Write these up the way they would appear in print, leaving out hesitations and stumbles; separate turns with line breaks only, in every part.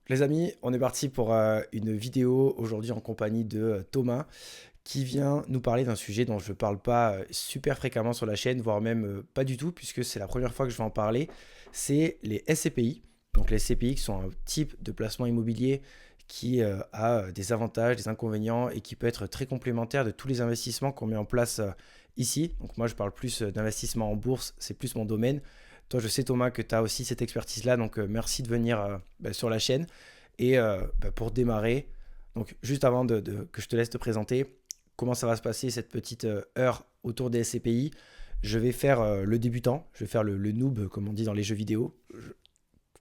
Les amis, on est parti pour une vidéo aujourd'hui en compagnie de Thomas qui vient nous parler d'un sujet dont je ne parle pas super fréquemment sur la chaîne, voire même pas du tout, puisque c'est la première fois que je vais en parler. C'est les SCPI. Donc les SCPI qui sont un type de placement immobilier qui a des avantages, des inconvénients et qui peut être très complémentaire de tous les investissements qu'on met en place ici. Donc moi je parle plus d'investissement en bourse, c'est plus mon domaine. Toi, je sais Thomas que tu as aussi cette expertise-là, donc merci de venir sur la chaîne. Et pour démarrer, donc juste avant que je te laisse te présenter, comment ça va se passer cette petite heure autour des SCPI. Je vais faire le débutant, je vais faire le noob comme on dit dans les jeux vidéo.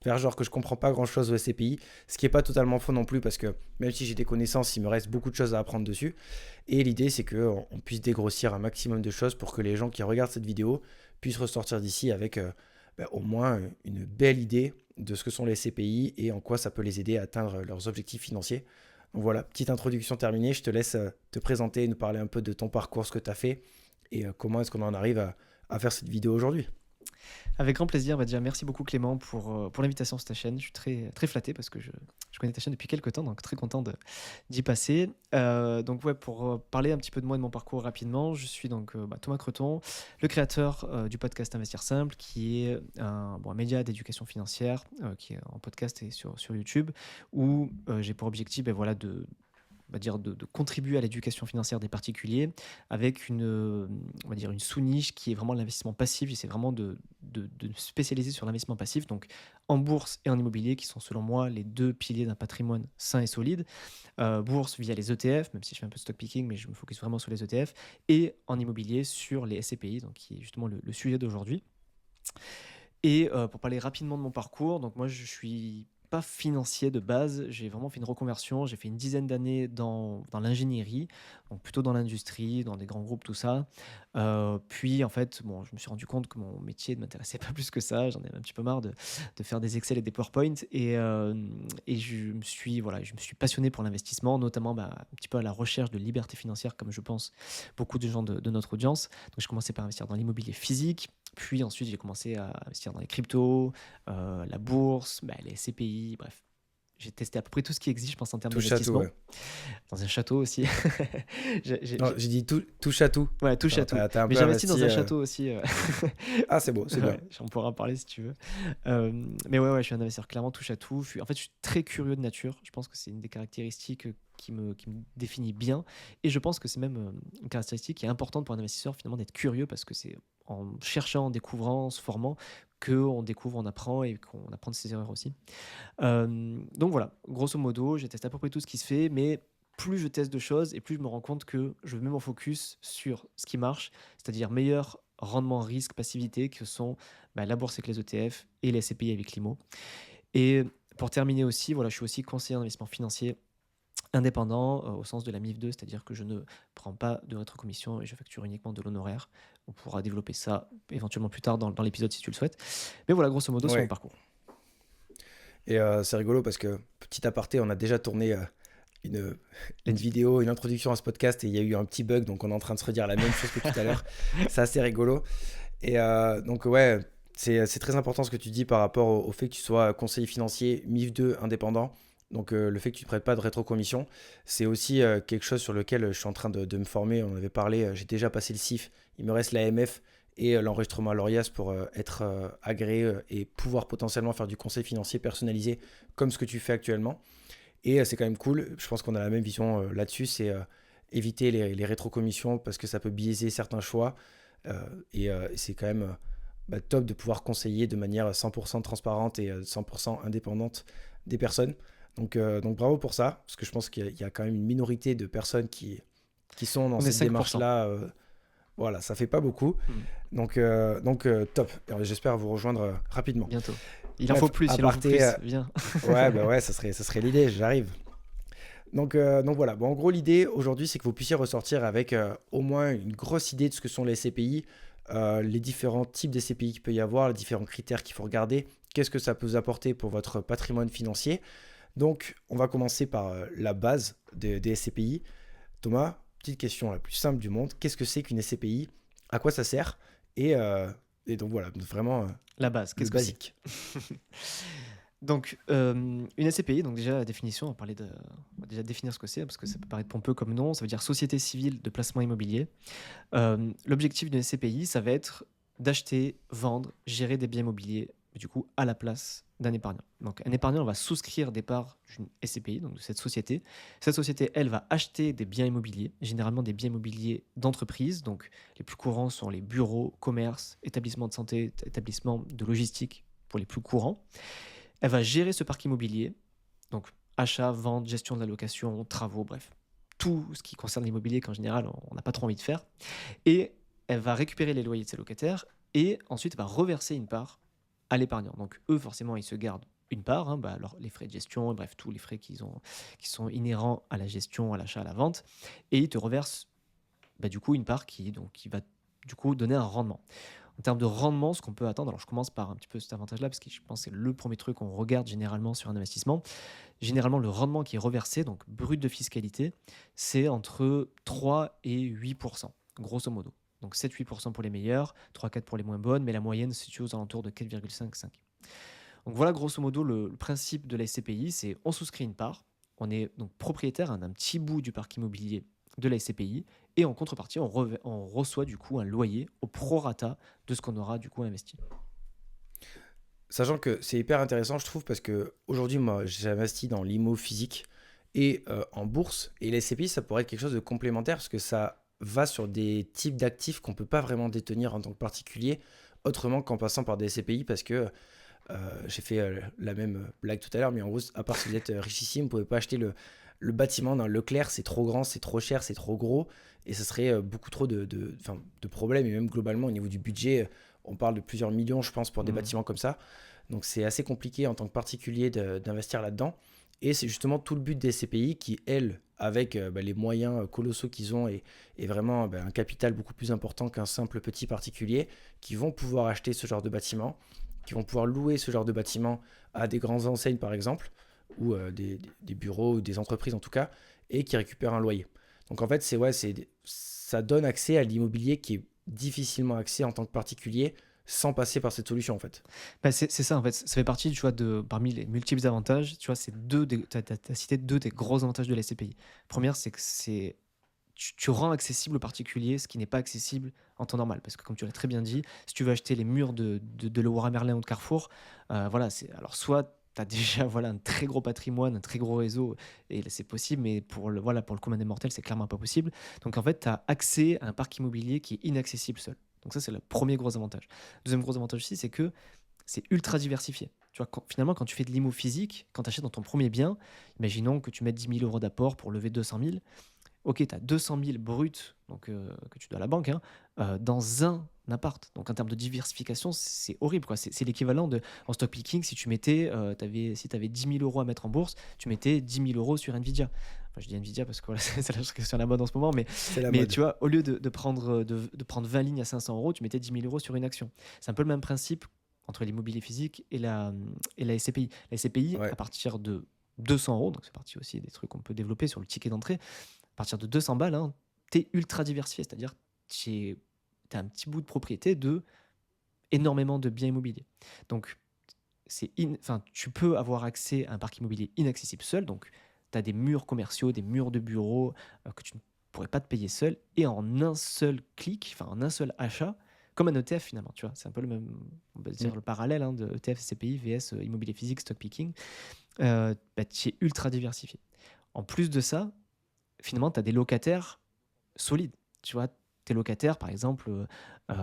Faire genre que je comprends pas grand chose au SCPI, ce qui est pas totalement faux non plus parce que même si j'ai des connaissances, il me reste beaucoup de choses à apprendre dessus. Et l'idée c'est qu'on puisse dégrossir un maximum de choses pour que les gens qui regardent cette vidéo puissent ressortir d'ici avec au moins une belle idée de ce que sont les SCPI et en quoi ça peut les aider à atteindre leurs objectifs financiers. Donc voilà, petite introduction terminée, je te laisse te présenter, nous parler un peu de ton parcours, ce que tu as fait et comment est-ce qu'on en arrive à faire cette vidéo aujourd'hui.
Avec grand plaisir. Bah, déjà, merci beaucoup Clément pour l'invitation sur ta chaîne. Je suis très, très flatté parce que je connais ta chaîne depuis quelques temps, donc très content d'y passer. Donc ouais, pour parler un petit peu de moi et de mon parcours rapidement, je suis donc Thomas Creton, le créateur du podcast Investir Simple, qui est un média d'éducation financière qui est en podcast et sur YouTube, où j'ai pour objectif voilà, on va dire de contribuer à l'éducation financière des particuliers avec on va dire une sous-niche qui est vraiment l'investissement passif. J'essaie vraiment de me spécialiser sur l'investissement passif, donc en bourse et en immobilier, qui sont selon moi les deux piliers d'un patrimoine sain et solide. Bourse via les ETF, même si je fais un peu de stock picking, mais je me focus vraiment sur les ETF, et en immobilier sur les SCPI, donc qui est justement le sujet d'aujourd'hui. Et pour parler rapidement de mon parcours, donc moi je suis pas financier de base, j'ai vraiment fait une reconversion, j'ai fait une dizaine d'années dans l'ingénierie, donc plutôt dans l'industrie, dans des grands groupes, tout ça. Puis en fait, bon, je me suis rendu compte que mon métier ne m'intéressait pas plus que ça, j'en avais un petit peu marre de faire des Excel et des PowerPoint, et je me suis passionné pour l'investissement, notamment un petit peu à la recherche de liberté financière, comme je pense beaucoup de gens de notre audience. Donc je commençais par investir dans l'immobilier physique, puis ensuite, j'ai commencé à investir dans les cryptos, la bourse, les CPI, bref. J'ai testé à peu près tout ce qui existe, je pense, en termes
Touche à tout,
d'investissement.
ouais.
Dans un château aussi.
Non, j'ai dit touche à tout.
Ouais, touche à tout.
T'as un
Mais
peu
j'ai investi dans
investi.
un château aussi.
Ah, c'est beau, c'est bien.
Ouais, on pourra en parler si tu veux. Mais ouais, je suis un investisseur clairement touche à tout. Je suis très curieux de nature. Je pense que c'est une des caractéristiques qui me définit bien. Et je pense que c'est même une caractéristique qui est importante pour un investisseur, finalement, d'être curieux, parce que c'est en cherchant, en découvrant, en se formant, qu'on découvre, on apprend et qu'on apprend de ses erreurs aussi. Donc voilà, grosso modo, j'ai testé à peu près tout ce qui se fait, mais plus je teste de choses et plus je me rends compte que je mets mon focus sur ce qui marche, c'est-à-dire meilleur rendement, risque, passivité, que sont la bourse avec les ETF et les SCPI avec l'IMO. Et pour terminer aussi, voilà, je suis aussi conseiller en investissement financier indépendant au sens de la MIF 2, c'est-à-dire que je ne prends pas de rétrocommission et je facture uniquement de l'honoraire. On pourra développer ça éventuellement plus tard dans l'épisode si tu le souhaites. Mais voilà, grosso modo, c'est mon
Ouais.
parcours.
Et c'est rigolo parce que, petit aparté, on a déjà tourné une vidéo, une introduction à ce podcast et il y a eu un petit bug, donc on est en train de se redire la même chose que tout à l'heure. C'est assez rigolo. Et donc, ouais, c'est très important ce que tu dis par rapport au fait que tu sois conseiller financier MIF 2 indépendant. Donc, le fait que tu ne prêtes pas de rétrocommission, c'est aussi quelque chose sur lequel je suis en train de me former. On avait parlé, j'ai déjà passé le CIF, il me reste l'AMF et l'enregistrement à l'ORIAS pour être agréé et pouvoir potentiellement faire du conseil financier personnalisé comme ce que tu fais actuellement. Et c'est quand même cool. Je pense qu'on a la même vision là-dessus. C'est éviter les rétrocommissions parce que ça peut biaiser certains choix. C'est quand même top de pouvoir conseiller de manière 100% transparente et 100% indépendante des personnes. Donc bravo pour ça, parce que je pense qu'il y a quand même une minorité de personnes qui sont dans
On est
cette
5%.
démarche-là. Voilà, ça fait pas beaucoup.
Mm.
Donc top. J'espère vous rejoindre rapidement.
Bientôt. Il en faut
Bref,
plus,
à
il en faut
parté,
plus. Viens.
ouais, bah ouais, ça serait l'idée, j'arrive. Donc voilà, bon, en gros l'idée aujourd'hui c'est que vous puissiez ressortir avec au moins une grosse idée de ce que sont les SCPI, les différents types de SCPI qu'il peut y avoir, les différents critères qu'il faut regarder, qu'est-ce que ça peut vous apporter pour votre patrimoine financier. Donc on va commencer par la base des SCPI. Thomas, petite question la plus simple du monde, qu'est-ce que c'est qu'une SCPI? À quoi ça sert? Et, euh, et donc voilà, vraiment
La base,
le
qu'est-ce que c'est?
basique.
Donc, une SCPI, donc déjà la définition, on va déjà définir ce que c'est, parce que ça peut paraître pompeux comme nom, ça veut dire Société civile de placement immobilier. L'objectif d'une SCPI, ça va être d'acheter, vendre, gérer des biens immobiliers, du coup, à la place d'un épargnant. Donc, un épargnant va souscrire des parts d'une SCPI, donc de cette société. Cette société, elle, va acheter des biens immobiliers, généralement des biens immobiliers d'entreprise. Donc, les plus courants sont les bureaux, commerces, établissements de santé, établissements de logistique pour les plus courants. Elle va gérer ce parc immobilier, donc achat, vente, gestion de la location, travaux, bref, tout ce qui concerne l'immobilier qu'en général on n'a pas trop envie de faire. Et elle va récupérer les loyers de ses locataires et ensuite elle va reverser une part à l'épargnant. Donc eux, forcément, ils se gardent une part, hein, alors les frais de gestion, bref, tous les frais qui sont inhérents à la gestion, à l'achat, à la vente, et ils te reversent du coup une part qui va du coup donner un rendement. En termes de rendement, ce qu'on peut attendre, alors je commence par un petit peu cet avantage-là, parce que je pense que c'est le premier truc qu'on regarde généralement sur un investissement. Généralement, le rendement qui est reversé, donc brut de fiscalité, c'est entre 3 et 8%, grosso modo. Donc 7-8% pour les meilleurs, 3-4 pour les moins bonnes, mais la moyenne se situe aux alentours de 4,5-5. Donc voilà grosso modo le principe de la SCPI, c'est on souscrit une part, on est donc propriétaire d'un petit bout du parc immobilier de la SCPI, et en contrepartie, on reçoit du coup un loyer au prorata de ce qu'on aura du coup investi.
Sachant que c'est hyper intéressant, je trouve, parce que aujourd'hui, moi, j'ai investi dans l'IMO physique et en bourse. Et les SCPI, ça pourrait être quelque chose de complémentaire parce que ça va sur des types d'actifs qu'on peut pas vraiment détenir en tant que particulier, autrement qu'en passant par des SCPI, parce que j'ai fait la même blague tout à l'heure, mais en gros, à part si vous êtes richissime, vous pouvez pas acheter le bâtiment d'un Leclerc, c'est trop grand, c'est trop cher, c'est trop gros, et ça serait beaucoup trop de problèmes, et même globalement au niveau du budget, on parle de plusieurs millions, je pense, pour des
Mm.
bâtiments comme ça. Donc c'est assez compliqué en tant que particulier d'investir là-dedans. Et c'est justement tout le but des CPI qui, elles, avec les moyens colossaux qu'ils ont et vraiment un capital beaucoup plus important qu'un simple petit particulier, qui vont pouvoir acheter ce genre de bâtiment, qui vont pouvoir louer ce genre de bâtiment à des grandes enseignes par exemple, ou des bureaux ou des entreprises en tout cas, et qui récupèrent un loyer. Donc en fait, ça donne accès à l'immobilier qui est difficilement accès en tant que particulier sans passer par cette solution en fait.
C'est ça en fait, ça fait partie tu vois, parmi les multiples avantages, tu vois, c'est t'as cité deux des gros avantages de la SCPI. Première, c'est que tu rends accessible aux particuliers ce qui n'est pas accessible en temps normal. Parce que comme tu l'as très bien dit, si tu veux acheter les murs de Leroy Merlin ou de Carrefour, voilà, alors soit tu as déjà voilà, un très gros patrimoine, un très gros réseau, et là, c'est possible, mais pour le commun des mortels, c'est clairement pas possible. Donc en fait, tu as accès à un parc immobilier qui est inaccessible seul. Donc ça, c'est le premier gros avantage. Deuxième gros avantage aussi, c'est que c'est ultra diversifié. Tu vois, finalement, quand tu fais de l'immo physique, quand tu achètes dans ton premier bien, imaginons que tu mettes 10 000 € d'apport pour lever 200 000. Ok, tu as 200 000 bruts donc, que tu dois à la banque, hein, dans un appart. Donc en termes de diversification, c'est horrible, quoi. C'est l'équivalent de, en stock picking, si tu mettais, si tu avais 10 000 € à mettre en bourse, tu mettais 10 000 € sur Nvidia. Enfin, je dis Nvidia parce que voilà, c'est sur la mode en ce moment,
C'est la
mais
mode.
tu vois, au lieu de prendre 20 lignes à 500 €, tu mettais 10 000 € sur une action. C'est un peu le même principe entre l'immobilier physique et la SCPI. La SCPI,
Ouais.
à partir de 200 €, donc c'est parti aussi des trucs qu'on peut développer sur le ticket d'entrée, à partir de 200 balles, hein, tu es ultra diversifié, c'est-à-dire tu as un petit bout de propriété de énormément de biens immobiliers. Donc, tu peux avoir accès à un parc immobilier inaccessible seul, donc tu as des murs commerciaux, des murs de bureaux que tu ne pourrais pas te payer seul, et en un seul clic, enfin en un seul achat, comme un ETF finalement, tu vois, c'est un peu le même, on peut
Mm.
dire le parallèle, hein, de ETF, CPI, VS, immobilier physique, stock picking, tu es ultra diversifié. En plus de ça, finalement, tu as des locataires solides. Tu vois, tes locataires, par exemple,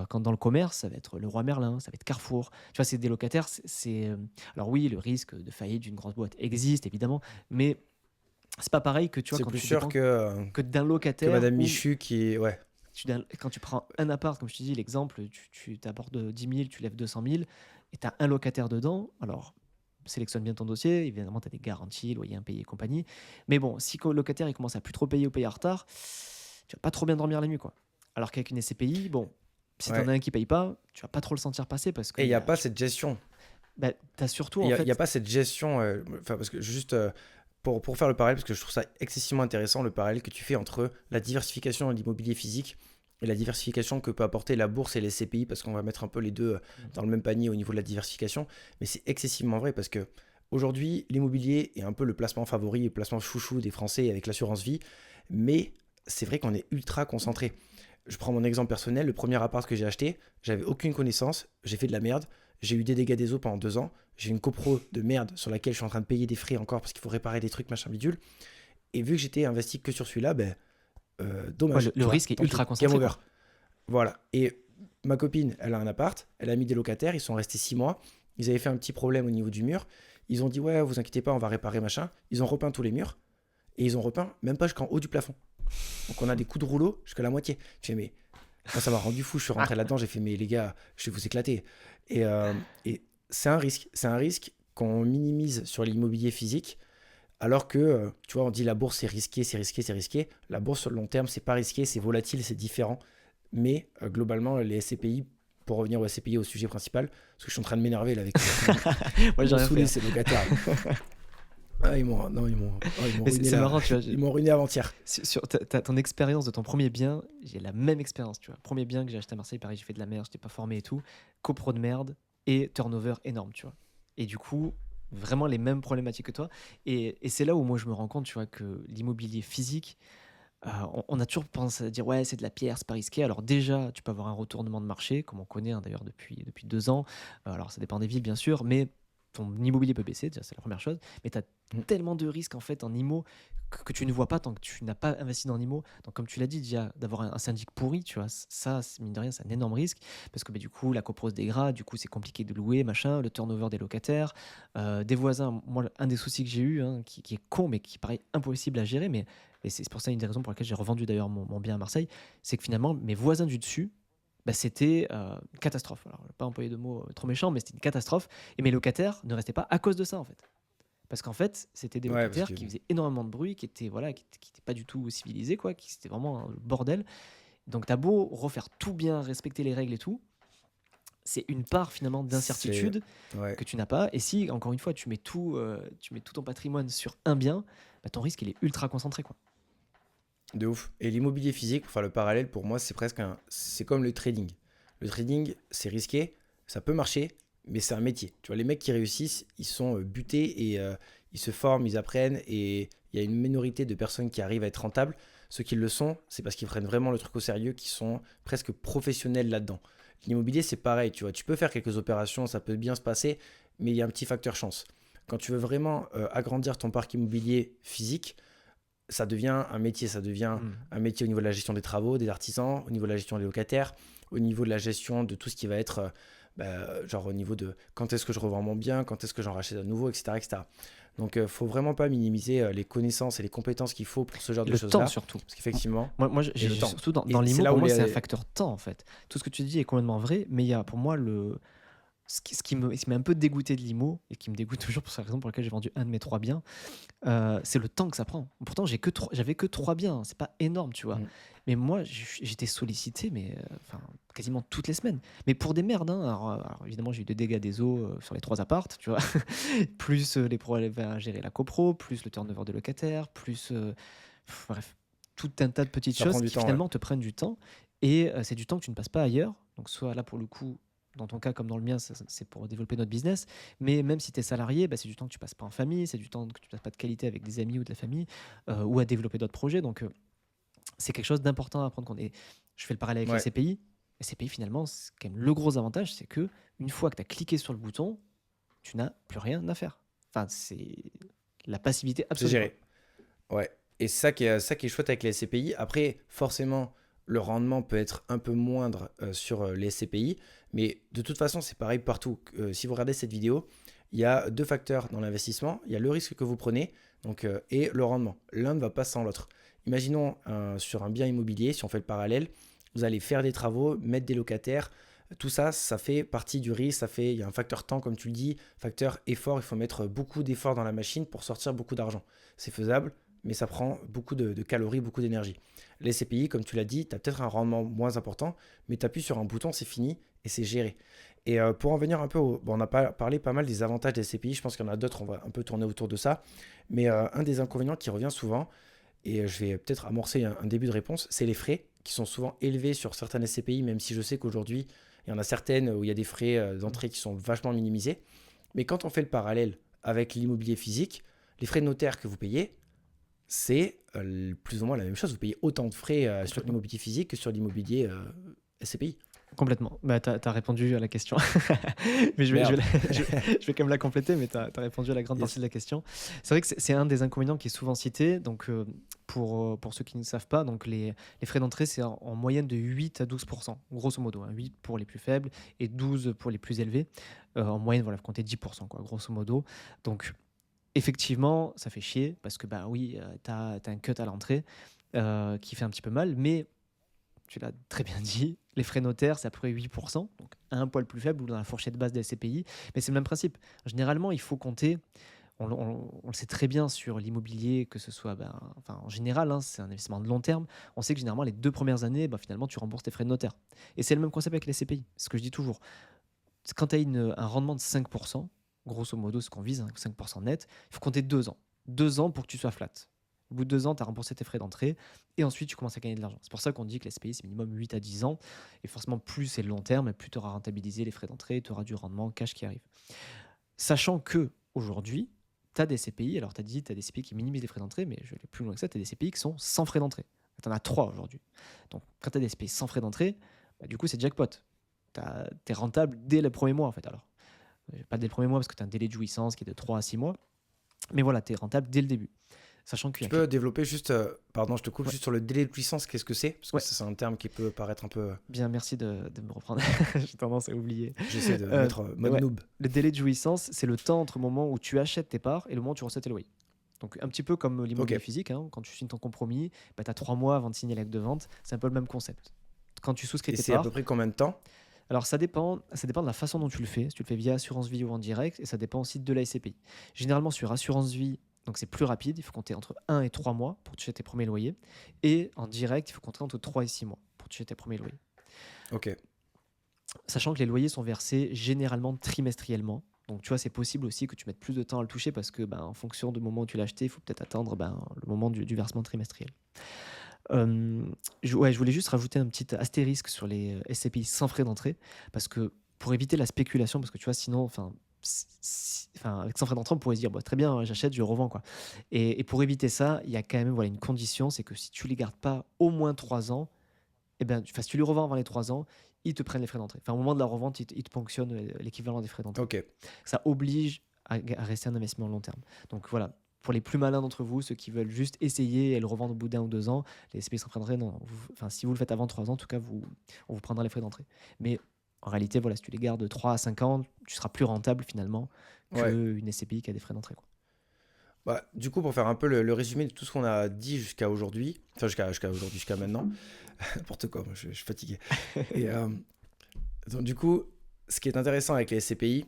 quand dans le commerce, ça va être Leroy Merlin, ça va être Carrefour. Tu vois, c'est des locataires. Alors oui, le risque de faillite d'une grosse boîte existe, évidemment, mais c'est pas pareil que tu vois
C'est
quand
plus
tu
sûr
dépends que d'un
que
locataire
Madame
ou
Michu qui. Ouais,
quand tu prends un appart, comme je te dis, l'exemple, tu t'apportes 10 000, tu lèves 200 000, et tu as un locataire dedans. Alors, sélectionne bien ton dossier. Évidemment, tu as des garanties, loyer impayé et compagnie. Mais bon, si le locataire il commence à plus trop payer ou payer en retard, tu vas pas trop bien dormir la nuit, quoi. Alors qu'avec une SCPI, bon, si tu en
ouais.
as un qui paye pas, tu vas pas trop le sentir passer parce
Et il
qu'il
n'y
y
a
a,
pas cette gestion.
t'as surtout
Il
en
n'y a, y a
fait.
pas cette gestion. Enfin, parce que juste. Pour faire le parallèle, parce que je trouve ça excessivement intéressant, le parallèle que tu fais entre la diversification de l'immobilier physique et la diversification que peut apporter la bourse et les CPI, parce qu'on va mettre un peu les deux dans le même panier au niveau de la diversification. Mais c'est excessivement vrai parce que Aujourd'hui, l'immobilier est un peu le placement favori, le placement chouchou des Français avec l'assurance vie, mais c'est vrai qu'on est ultra concentré. Je prends mon exemple personnel, le premier appart que j'ai acheté, j'avais aucune connaissance, j'ai fait de la merde, j'ai eu des dégâts des eaux pendant 2 ans, j'ai une copro de merde sur laquelle je suis en train de payer des frais encore parce qu'il faut réparer des trucs, machin bidule, et vu que j'étais investi que sur celui-là,
Ouais,
dommage,
le
tu vois,
risque est
tant
ultra
pis, game
concentré,
over.
quoi.
Voilà. Et ma copine, elle a un appart, elle a mis des locataires, ils sont restés 6 mois, ils avaient fait un petit problème au niveau du mur, ils ont dit ouais, vous inquiétez pas, on va réparer machin, ils ont repeint tous les murs, et ils ont repeint même pas jusqu'en haut du plafond. Donc on a des coups de rouleau jusqu'à la moitié. Je fais mais, moi ça m'a rendu fou, je suis rentré là-dedans, j'ai fait mais les gars, je vais vous éclater. Et c'est un risque qu'on minimise sur l'immobilier physique, alors que, tu vois, on dit la bourse c'est risqué, c'est risqué, c'est risqué. La bourse sur le long terme, c'est pas risqué, c'est volatile, c'est différent. Mais globalement, les SCPI, pour revenir aux SCPI, au sujet principal, parce que je suis en train de m'énerver là avec
Moi,
ils
j'ai
m'ont
rien fait,
saoulé
hein.
ces locataires. Ah, non, ils m'ont
Mais
ruiné
c'est
là.
marrant, tu vois.
Ils m'ont ruiné avant-hier.
Ton expérience de ton premier bien, j'ai la même expérience, tu vois. Premier bien que j'ai acheté à Marseille, pareil, j'ai fait de la merde, j'étais pas formé et tout. Copro de merde et turnover énorme, tu vois. Et du coup, vraiment les mêmes problématiques que toi. Et c'est là où moi je me rends compte, tu vois, que l'immobilier physique, on a toujours pensé à dire ouais, c'est de la pierre, c'est pas risqué. Alors déjà, tu peux avoir un retournement de marché, comme on connaît hein, d'ailleurs depuis 2 ans. Alors ça dépend des villes, bien sûr, mais ton immobilier peut baisser, déjà, c'est la première chose. Mais tu as
Mm.
tellement de risques en fait en IMO que tu ne vois pas tant que tu n'as pas investi dans l'IMO. Donc comme tu l'as dit déjà, d'avoir un syndic pourri, tu vois, ça, mine de rien, c'est un énorme risque parce que du coup, la copro se dégrade, du coup, c'est compliqué de louer, machin, le turnover des locataires, des voisins. Moi, un des soucis que j'ai eu, hein, qui est con, mais qui paraît impossible à gérer, mais et c'est pour ça une des raisons pour lesquelles j'ai revendu d'ailleurs mon bien à Marseille, c'est que finalement, mes voisins du dessus, bah, c'était une catastrophe. Alors, je vais pas employer de mots trop méchants, mais c'était une catastrophe. Et mes locataires ne restaient pas à cause de ça, en fait. Parce qu'en fait, c'était des
Ouais, parce
locataires
que
qui faisaient énormément de bruit, qui étaient, voilà, qui étaient pas du tout civilisés, quoi, qui c'était vraiment le bordel. Donc, t'as beau refaire tout bien, respecter les règles et tout, c'est une part finalement
c'est.
d'incertitude
Ouais,
que tu n'as pas. Et si, encore une fois, tu mets tout ton patrimoine sur un bien, bah, ton risque, il est ultra concentré, quoi.
de ouf. Et l'immobilier physique, pour faire le parallèle, pour moi, c'est presque un. C'est comme le trading. Le trading, c'est risqué, ça peut marcher, mais c'est un métier. Tu vois, les mecs qui réussissent, ils sont butés et ils se forment, ils apprennent. Et il y a une minorité de personnes qui arrivent à être rentables. Ceux qui le sont, c'est parce qu'ils prennent vraiment le truc au sérieux, qui sont presque professionnels là-dedans. L'immobilier, c'est pareil, tu vois. Tu peux faire quelques opérations, ça peut bien se passer, mais il y a un petit facteur chance. Quand tu veux vraiment agrandir ton parc immobilier physique, ça devient un métier. Ça devient
Hmm.
un métier au niveau de la gestion des travaux, des artisans, au niveau de la gestion des locataires, au niveau de la gestion de tout ce qui va être, genre au niveau de quand est-ce que je revends mon bien, quand est-ce que j'en rachète à nouveau, etc. etc. Donc, faut vraiment pas minimiser les connaissances et les compétences qu'il faut pour ce genre
Et
de
le temps
choses-là.
surtout.
Parce qu'effectivement,
Moi,
et le temps.
surtout dans
Et c'est
l'IMO,
là
pour
où
moi, c'est un
les.
facteur temps, en fait. Tout ce que tu dis est complètement vrai, mais il y a pour moi ce qui m'a un peu dégoûté de l'IMO, et qui me dégoûte toujours pour cette raison pour laquelle j'ai vendu un de mes 3 biens, c'est le temps que ça prend. Pourtant, j'avais que 3 biens, c'est pas énorme, tu vois.
Mm.
Mais moi, j'étais sollicité, mais enfin, quasiment toutes les semaines. Mais pour des merdes, hein. Alors, évidemment, j'ai eu des dégâts des eaux sur les 3 appartes, tu vois. Plus les problèmes à gérer la copro, plus le turnover de locataires, plus. Bref, tout un tas de petites
Ça
choses
prend du
qui
temps, ouais.
finalement te prennent du temps. Et c'est du temps que tu ne passes pas ailleurs. Donc, soit là, pour le coup, dans ton cas comme dans le mien, c'est pour développer notre business. Mais même si tu es salarié, bah, c'est du temps que tu passes pas en famille, c'est du temps que tu passes pas de qualité avec des amis ou de la famille, ou à développer d'autres projets. Donc, c'est quelque chose d'important à prendre compte. Et je fais le parallèle avec les
Ouais,
CPI. Les CPI, finalement, c'est quand même le gros avantage, c'est que une fois que tu as cliqué sur le bouton, tu n'as plus rien à faire. Enfin, c'est la passivité
c'est
absolue, quoi.
géré. Ouais. Et c'est ça qui est chouette avec les SCPI. Après, forcément, le rendement peut être un peu moindre sur les SCPI, mais de toute façon, c'est pareil partout. Si vous regardez cette vidéo, il y a deux facteurs dans l'investissement. Il y a le risque que vous prenez et le rendement. L'un ne va pas sans l'autre. Imaginons sur un bien immobilier, si on fait le parallèle, vous allez faire des travaux, mettre des locataires. Tout ça, ça fait partie du risque. Il y a un facteur temps, comme tu le dis, facteur effort. Il faut mettre beaucoup d'efforts dans la machine pour sortir beaucoup d'argent. C'est faisable, mais ça prend beaucoup de calories, beaucoup d'énergie. Les CPI, comme tu l'as dit, tu as peut-être un rendement moins important, mais tu appuies sur un bouton, c'est fini et c'est géré. Et pour en venir un peu bon, on a parlé pas mal des avantages des CPI, je pense qu'il y en a d'autres, on va un peu tourner autour de ça. Mais un des inconvénients qui revient souvent, et je vais peut-être amorcer un début de réponse, c'est les frais qui sont souvent élevés sur certaines SCPI, même si je sais qu'aujourd'hui, il y en a certaines où il y a des frais
Mm.
d'entrée qui sont vachement minimisés. Mais quand on fait le parallèle avec l'immobilier physique, les frais de notaire que vous payez, c'est plus ou moins la même chose. Vous payez autant de frais sur
Complètement.
l'immobilier physique que sur l'immobilier SCPI.
Complètement. Bah, tu as répondu à la question. Mais
Merde.
je vais quand même la compléter, mais tu as répondu à la grande partie
Yes.
de la question. C'est vrai que c'est un des inconvénients qui est souvent cité. Donc, pour ceux qui ne savent pas, donc les frais d'entrée, c'est en moyenne de 8 à 12%, grosso modo, hein. 8 pour les plus faibles et 12 pour les plus élevés. En moyenne, voilà, vous comptez 10%, quoi, grosso modo. Donc, effectivement, ça fait chier parce que, bah oui, tu as un cut à l'entrée qui fait un petit peu mal, mais tu l'as très bien dit, les frais notaires, c'est à peu près 8%, donc un poil plus faible ou dans la fourchette basse des SCPI, mais c'est le même principe. Généralement, il faut compter, on le sait très bien sur l'immobilier, que ce soit, enfin, en général, hein, c'est un investissement de long terme. On sait que généralement, les 2 premières années, finalement, tu rembourses tes frais de notaire. Et c'est le même concept avec les SCPI, c'est ce que je dis toujours. Quand tu as un rendement de 5%, grosso modo, ce qu'on vise, hein, 5% net, il faut compter 2 ans. 2 ans pour que tu sois flat. Au bout de 2 ans, tu as remboursé tes frais d'entrée et ensuite tu commences à gagner de l'argent. C'est pour ça qu'on dit que les SPI, c'est minimum 8 à 10 ans. Et forcément, plus c'est le long terme, plus tu auras rentabilisé les frais d'entrée, tu auras du rendement cash qui arrive. Sachant que aujourd'hui, tu as des CPI, alors tu as dit tu as des CPI qui minimisent les frais d'entrée, mais je vais aller plus loin que ça, tu as des CPI qui sont sans frais d'entrée. Tu en as 3 aujourd'hui. Donc quand tu as des CPI sans frais d'entrée, du coup c'est jackpot. Tu es rentable dès le premier mois en fait. Alors, pas dès le premier mois parce que tu as un délai de jouissance qui est de 3 à 6 mois, mais voilà, tu es rentable dès le début. Sachant qu'il y
Tu
a
peux développer juste, pardon, je te coupe,
Ouais,
juste sur le délai de puissance, qu'est-ce que c'est? Parce que
ouais.
ça, c'est un terme qui peut paraître un peu.
Bien, merci de me reprendre. J'ai tendance à oublier.
J'essaie de
Euh,
mettre mode
ouais,
noob.
le délai de jouissance, c'est le temps entre le moment où tu achètes tes parts et le moment où tu reçois tes loyers. Donc, un petit peu comme
Ok.
l'immobilier physique, hein, quand tu signes ton compromis, tu as 3 mois avant de signer l'acte de vente. C'est un peu le même concept. Quand tu souscris
Et
tes
c'est à peu
parts,
près combien de temps?
alors ça dépend de la façon dont tu le fais. Si tu le fais via assurance vie ou en direct, et ça dépend aussi de la SCPI. Généralement, sur assurance vie, donc c'est plus rapide, il faut compter entre 1 et 3 mois pour toucher tes premiers loyers. Et en direct, il faut compter entre 3 et 6 mois pour toucher tes premiers loyers.
Ok.
Sachant que les loyers sont versés généralement trimestriellement. Donc, tu vois, c'est possible aussi que tu mettes plus de temps à le toucher parce que, en fonction du moment où tu l'as acheté, il faut peut-être attendre le moment du versement trimestriel. Je voulais juste rajouter un petit astérisque sur les SCPI sans frais d'entrée parce que pour éviter la spéculation, parce que tu vois, sinon, avec sans frais d'entrée, on pourrait se dire, bah, très bien, j'achète, je revends, quoi. Et pour éviter ça, il y a quand même voilà, une condition, c'est que si tu les gardes pas au moins 3 ans, eh ben, si tu les revends avant les 3 ans, ils te prennent les frais d'entrée. Enfin, au moment de la revente, ils te ponctionnent l'équivalent des frais d'entrée.
Ok.
Ça oblige à rester un investissement long terme. Donc voilà, pour les plus malins d'entre vous, ceux qui veulent juste essayer et le revendre au bout d'1 ou 2 ans, les SPI sans frais d'entrée, non. Si vous le faites avant 3 ans, en tout cas, on vous prendra les frais d'entrée. Mais en réalité, voilà, si tu les gardes de 3 à 5 ans, tu seras plus rentable finalement
Ouais.
qu'une SCPI qui a des frais d'entrée, quoi.
Bah, du coup, pour faire un peu le résumé de tout ce qu'on a dit jusqu'à aujourd'hui, enfin jusqu'à aujourd'hui, jusqu'à maintenant, n'importe quoi, moi, je suis fatigué. Et donc, du coup, ce qui est intéressant avec les SCPI,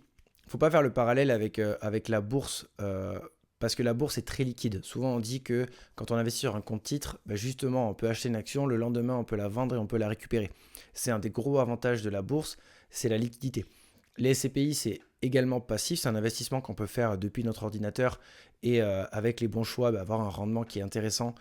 faut pas faire le parallèle avec la bourse, parce que la bourse est très liquide. Souvent, on dit que quand on investit sur un compte titre, bah, justement, on peut acheter une action, le lendemain, on peut la vendre et on peut la récupérer. C'est un des gros avantages de la bourse, c'est la liquidité. Les SCPI, c'est également passif, c'est un investissement qu'on peut faire depuis notre ordinateur et avec les bons choix, bah, avoir un rendement qui est intéressant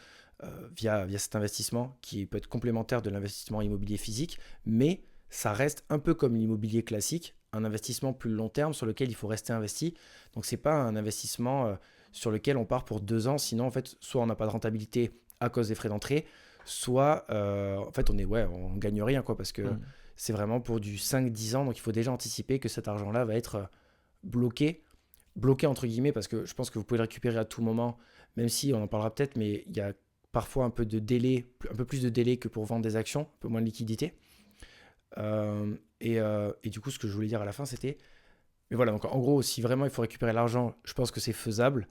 via cet investissement qui peut être complémentaire de l'investissement immobilier physique, mais ça reste un peu comme l'immobilier classique, un investissement plus long terme sur lequel il faut rester investi. Donc c'est pas un investissement sur lequel on part pour 2 ans, sinon en fait soit on n'a pas de rentabilité à cause des frais d'entrée, soit en fait on gagne rien quoi parce que
Hmm.
c'est vraiment pour du 5-10 ans, donc il faut déjà anticiper que cet argent-là va être bloqué, bloqué entre guillemets, parce que je pense que vous pouvez le récupérer à tout moment, même si on en parlera peut-être, mais il y a parfois un peu de délai, un peu plus de délai que pour vendre des actions, un peu moins de liquidité. Et du coup, ce que je voulais dire à la fin, c'était, mais voilà, donc en gros, si vraiment il faut récupérer l'argent, je pense que c'est faisable,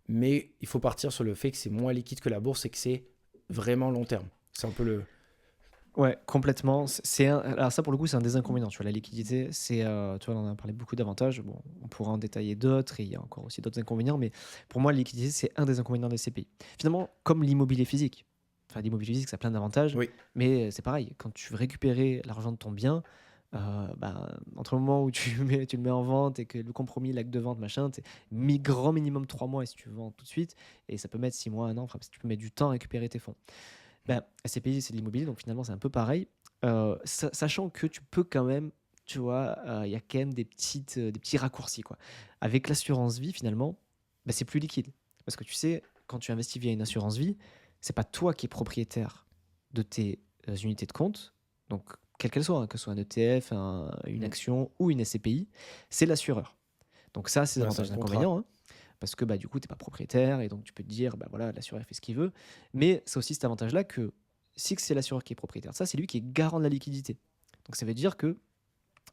mais il faut partir sur le fait que c'est moins liquide que la bourse et que c'est vraiment long terme. C'est un peu le...
Ouais, complètement. Alors ça, pour le coup, c'est un des inconvénients. Tu vois, la liquidité, tu vois, on en a parlé beaucoup d'avantages. Bon, on pourra en détailler d'autres et il y a encore aussi d'autres inconvénients, mais pour moi, la liquidité, c'est un des inconvénients des CPI. Finalement, comme l'immobilier physique. Enfin, l'immobilier physique, ça a plein d'avantages,
Oui,
mais c'est pareil. Quand tu veux récupérer l'argent de ton bien, entre le moment où tu le mets en vente et que le compromis, l'acte de vente, machin, c'est grand minimum 3 mois et si tu vends tout de suite, et ça peut mettre 6 mois, un an, enfin, si tu peux mettre du temps à récupérer tes fonds. SCPI, c'est de l'immobilier, donc finalement, c'est un peu pareil. Sachant que tu peux quand même tu vois, il y a quand même des petits raccourcis, quoi. Avec l'assurance vie, finalement, bah, c'est plus liquide. Parce que tu sais, quand tu investis via une assurance vie, c'est pas toi qui es propriétaire de tes unités de compte, donc quelle qu'elle soit, hein, que ce soit un ETF, une
Mm.
action ou une SCPI, c'est l'assureur. Donc ça, c'est des
Ouais, c'est un
avantages et
contrat.
inconvénients, hein, parce que bah, du coup, tu n'es pas propriétaire et donc tu peux te dire, bah voilà, l'assureur fait ce qu'il veut. Mais c'est aussi cet avantage-là que si c'est l'assureur qui est propriétaire de ça, c'est lui qui est garant de la liquidité. Donc ça veut dire que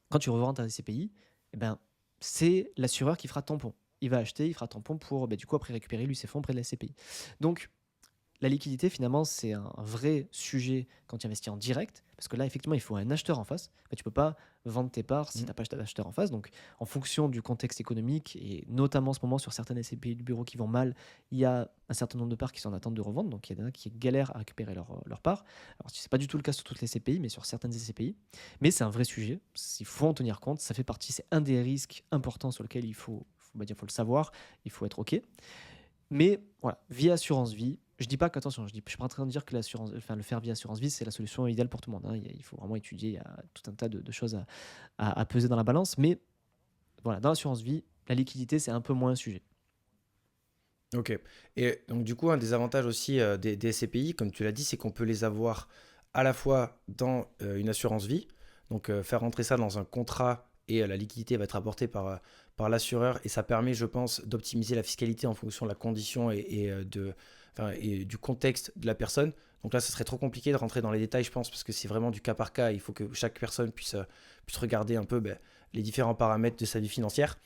quand tu revends ta SCPI, eh ben, c'est l'assureur qui fera tampon. Il va acheter, il fera tampon pour du coup après récupérer lui ses fonds auprès de la SCPI. Donc la liquidité, finalement, c'est un vrai sujet quand tu investis en direct, parce que là, effectivement, il faut un acheteur en face. Tu ne peux pas vendre tes parts si tu
Mm.
n'as pas d'acheteur en face. Donc, en fonction du contexte économique, et notamment en ce moment sur certaines SCPI du bureau qui vont mal, il y a un certain nombre de parts qui sont en attente de revente. Donc, il y en a qui galèrent à récupérer leur part. Alors, ce n'est pas du tout le cas sur toutes les SCPI, mais sur certaines SCPI. Mais c'est un vrai sujet. Il faut en tenir compte. Ça fait partie, c'est un des risques importants sur lesquels il faut le savoir, il faut être OK. Mais voilà, via assurance vie, je dis pas qu'attention, je suis pas en train de dire que le faire via assurance vie, c'est la solution idéale pour tout le monde, hein. Il faut vraiment étudier, il y a tout un tas de choses à peser dans la balance. Mais voilà, dans l'assurance vie, la liquidité, c'est un peu moins un sujet.
Ok. Et donc, du coup, un des avantages aussi des SCPI, comme tu l'as dit, c'est qu'on peut les avoir à la fois dans une assurance vie, donc faire rentrer ça dans un contrat et la liquidité va être apportée par l'assureur et ça permet, je pense, d'optimiser la fiscalité en fonction de la condition et du contexte de la personne. Donc là, ce serait trop compliqué de rentrer dans les détails, je pense, parce que c'est vraiment du cas par cas. Il faut que chaque personne puisse regarder un peu les différents paramètres de sa vie financière.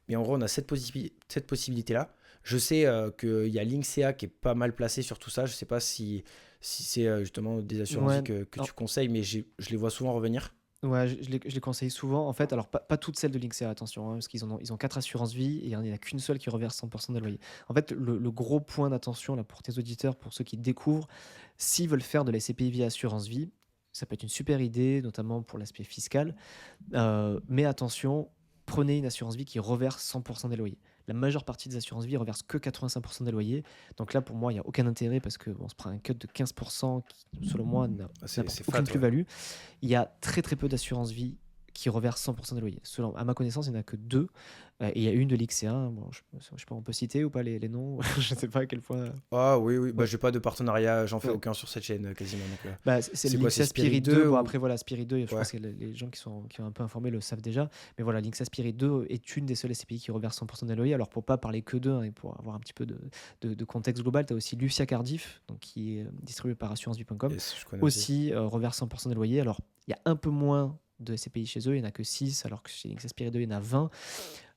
Mais en gros, on a cette possibilité-là. Je sais qu'il y a l'INSEA qui est pas mal placé sur tout ça. Je sais pas si c'est justement des assurances vie
Ouais,
que
non,
tu conseilles, mais je les vois souvent revenir.
ouais, je les conseille souvent. En fait, alors pas toutes celles de l'INSEE, attention, hein, parce ils ont 4 assurances vie et il n'y en a qu'une seule qui reverse 100% des loyers. En fait, le gros point d'attention là, pour tes auditeurs, pour ceux qui découvrent, s'ils veulent faire de la SCPI via assurance vie, ça peut être une super idée, notamment pour l'aspect fiscal. Mais attention, prenez une assurance vie qui reverse 100% des loyers. La majeure partie des assurances vie reversent que 85% des loyers. Donc là, pour moi, il n'y a aucun intérêt parce qu'on se prend un cut de 15% qui, selon moi,
Ah, c'est
n'apporte
fat,
aucune
ouais.
plus-value. Il y a très très peu d'assurances vie qui reversent 100% des loyers. À ma connaissance, il n'y en a que deux. Et il y a une de l'XC1. Bon, je sais pas, on peut citer ou pas les noms. Je ne sais pas à quel point.
Ah oui, oui. Bah,
Ouais,
j'ai pas de partenariat, j'en fais
ouais.
aucun sur cette chaîne quasiment. Donc,
Bah, c'est le
c'est quoi, c'est
Linksys
Spirit
Spirit 2.
2
Bon,
ou.
après, voilà, Spirit 2, je
Ouais,
pense que les gens qui ont un peu informé le savent déjà. Mais voilà, Linksys Spirit 2 est une des seules SCPI qui reverse 100% des loyers. Alors, pour pas parler que d'eux, hein, et pour avoir un petit peu de contexte global, tu as aussi Lucia Cardiff, donc, qui est distribué par assurancevie.com,
yes, je connais aussi.
aussi reverse 100% des loyers. Alors, il y a un peu moins de SCPI chez eux, il n'y en a que 6, alors que chez Linksys Spirit 2, il y en a 20.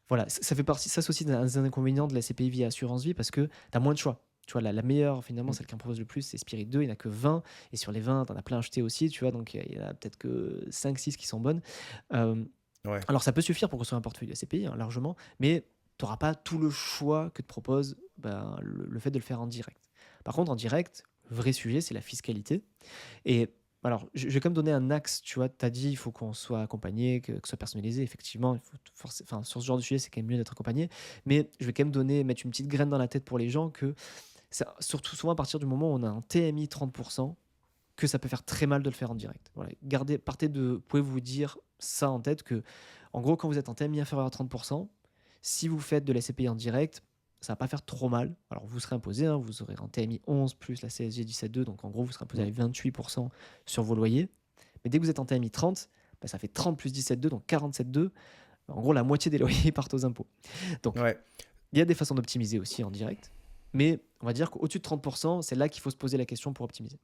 Voilà, ça fait partie, ça c'est aussi un inconvénient de la SCPI via assurance vie parce que tu as moins de choix. Tu vois, la meilleure, finalement,
Mm.
celle qui en propose le plus, c'est Spirit 2. Il n'y en a que 20. Et sur les 20, tu en as plein acheté aussi. Tu vois, donc il y en a peut-être que 5-6 qui sont bonnes. Euh,
Ouais.
alors, ça peut suffire pour construire un portefeuille de SCPI, hein, largement. Mais tu n'auras pas tout le choix que te propose le fait de le faire en direct. Par contre, en direct, le vrai sujet, c'est la fiscalité. Et alors, je vais quand même donner un axe, tu vois, tu as dit, il faut qu'on soit accompagné, que ce soit personnalisé, effectivement, il faut enfin, sur ce genre de sujet, c'est quand même mieux d'être accompagné, mais je vais quand même mettre une petite graine dans la tête pour les gens que, surtout souvent à partir du moment où on a un TMI 30%, que ça peut faire très mal de le faire en direct. Voilà. Pouvez vous dire ça en tête, que, en gros, quand vous êtes en TMI inférieur à 30%, si vous faites de la SCPI en direct, ça va pas faire trop mal. Alors, vous serez imposé, hein, vous aurez un TMI 11 plus la CSG 17,2, donc en gros, vous serez imposé
Mm.
avec 28% sur vos loyers. Mais dès que vous êtes en TMI 30, ça fait 30 plus 17,2, donc 47,2. En gros, la moitié des loyers partent aux impôts. Donc,
Ouais.
il y a des façons d'optimiser aussi en direct. Mais on va dire qu'au-dessus de 30%, c'est là qu'il faut se poser la question pour optimiser.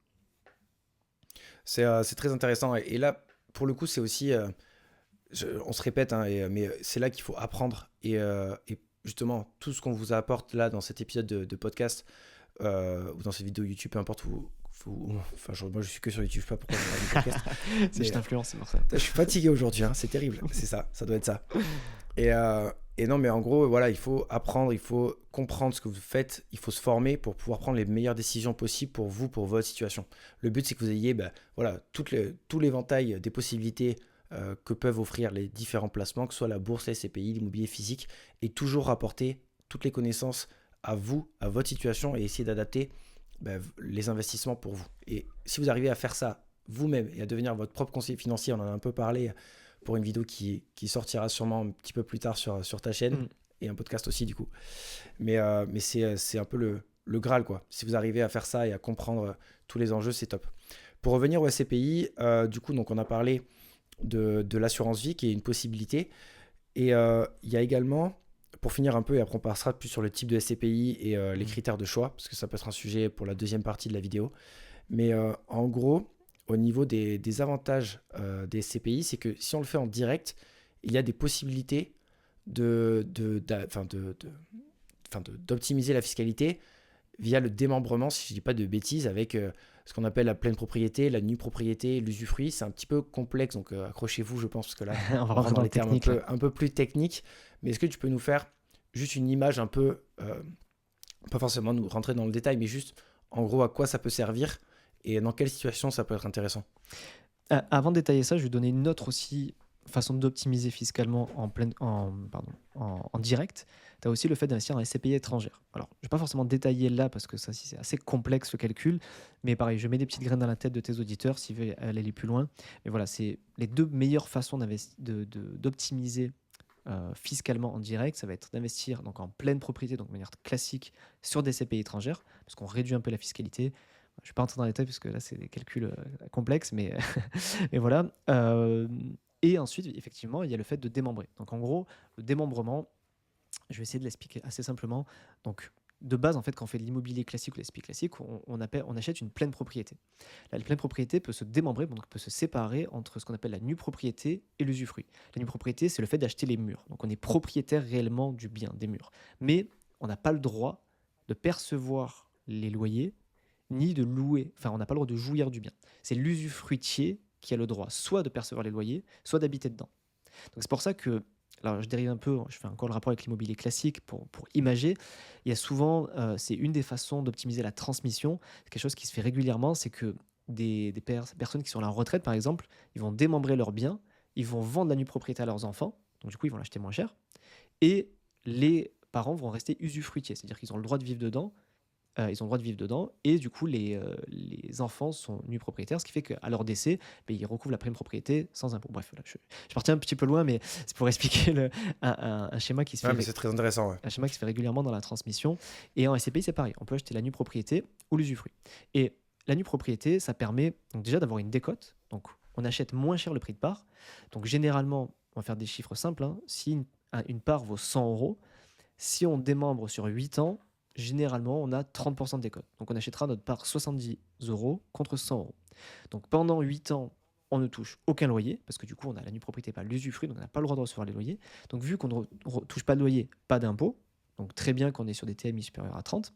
C'est très intéressant. Et là, pour le coup, c'est aussi. On se répète, hein, mais c'est là qu'il faut apprendre. Et justement, tout ce qu'on vous apporte là dans cet épisode de podcast ou dans cette vidéo YouTube, peu importe enfin, moi, je suis que sur YouTube, je sais pas pourquoi je parle de podcast.
C'est juste
Mais
influence, c'est pour ça.
je suis fatigué aujourd'hui, hein, c'est terrible. C'est ça doit être ça. Et non, mais en gros, voilà, il faut apprendre, il faut comprendre ce que vous faites, il faut se former pour pouvoir prendre les meilleures décisions possibles pour vous, pour votre situation. Le but, c'est que vous ayez voilà, tout l'éventail des possibilités que peuvent offrir les différents placements, que ce soit la bourse, la SCPI, l'immobilier physique, et toujours rapporter toutes les connaissances à vous, à votre situation, et essayer d'adapter les investissements pour vous. Et si vous arrivez à faire ça vous-même et à devenir votre propre conseiller financier, on en a un peu parlé pour une vidéo qui sortira sûrement un petit peu plus tard sur ta chaîne
Mm.
et un podcast aussi du coup. Mais c'est un peu le Graal quoi. Si vous arrivez à faire ça et à comprendre tous les enjeux, c'est top. Pour revenir au SCPI, du coup, donc on a parlé de l'assurance vie qui est une possibilité. Et il y a également, pour finir un peu, et après on passera plus sur le type de SCPI et les
Mm.
critères de choix, parce que ça peut être un sujet pour la deuxième partie de la vidéo. Mais en gros, au niveau des avantages des SCPI, c'est que si on le fait en direct, il y a des possibilités d'optimiser la fiscalité via le démembrement, si je ne dis pas de bêtises, avec ce qu'on appelle la pleine propriété, la nue propriété, l'usufruit. C'est un petit peu complexe, donc accrochez-vous, je pense, parce que là,
On va
on
rentrer
rentre
dans
dans
le
les termes
technique là.
un peu plus techniques. Mais est-ce que tu peux nous faire juste une image un peu, pas forcément nous rentrer dans le détail, mais juste en gros à quoi ça peut servir et dans quelle situation ça peut être intéressant?
Avant de détailler ça, je vais donner une autre aussi façon d'optimiser fiscalement en direct. Tu as aussi le fait d'investir en SCPI étrangère. Alors, je ne vais pas forcément détailler là parce que ça, c'est assez complexe le calcul. Mais pareil, je mets des petites graines dans la tête de tes auditeurs s'ils veulent aller plus loin. Mais voilà, c'est les deux meilleures façons d'optimiser fiscalement en direct. Ça va être d'investir donc en pleine propriété, donc de manière classique, sur des SCPI étrangères, parce qu'on réduit un peu la fiscalité. Je ne vais pas entrer dans les détails parce que là, c'est des calculs complexes, mais, mais voilà. Et ensuite, effectivement, il y a le fait de démembrer. Donc, en gros, le démembrement, je vais essayer de l'expliquer assez simplement. Donc, de base, en fait, quand on fait de l'immobilier classique ou l'SPI classique, on achète une pleine propriété. La pleine propriété peut se démembrer, donc peut se séparer entre ce qu'on appelle la nue propriété et l'usufruit. La nue propriété, c'est le fait d'acheter les murs. Donc, on est propriétaire réellement du bien, des murs. Mais on n'a pas le droit de percevoir les loyers ni de louer, enfin on n'a pas le droit de jouir du bien. C'est l'usufruitier qui a le droit soit de percevoir les loyers, soit d'habiter dedans. Donc c'est pour ça que, alors je dérive un peu, je fais encore le rapport avec l'immobilier classique pour imager, il y a souvent, c'est une des façons d'optimiser la transmission, c'est quelque chose qui se fait régulièrement, c'est que personnes qui sont à la retraite par exemple, ils vont démembrer leurs biens, ils vont vendre la nue propriété à leurs enfants, donc du coup ils vont l'acheter moins cher, et les parents vont rester usufruitiers, c'est-à-dire qu'ils ont le droit de vivre dedans, ils ont le droit de vivre dedans et du coup les enfants sont nus propriétaires, ce qui fait qu'à leur décès, beh, ils recouvrent la prime propriété sans impôt. Bref, voilà, je partais un petit peu loin, mais c'est pour expliquer un schéma qui se
Ouais,
fait
mais c'est très intéressant. Ouais.
un schéma qui se fait régulièrement dans la transmission. Et en SCPI, c'est pareil. On peut acheter la nue propriété ou l'usufruit. Et la nue propriété, ça permet donc déjà d'avoir une décote. Donc, on achète moins cher le prix de part. Donc, généralement, on va faire des chiffres simples, hein. Si une part vaut 100 euros, si on démembre sur 8 ans, généralement, on a 30% de décote. Donc, on achètera notre part 70 euros contre 100 euros. Donc, pendant 8 ans, on ne touche aucun loyer, parce que du coup, on a la nue propriété, pas l'usufruit, donc on n'a pas le droit de recevoir les loyers. Donc, vu qu'on ne touche pas de loyer, pas d'impôt, donc très bien qu'on est sur des TMI supérieurs à 30.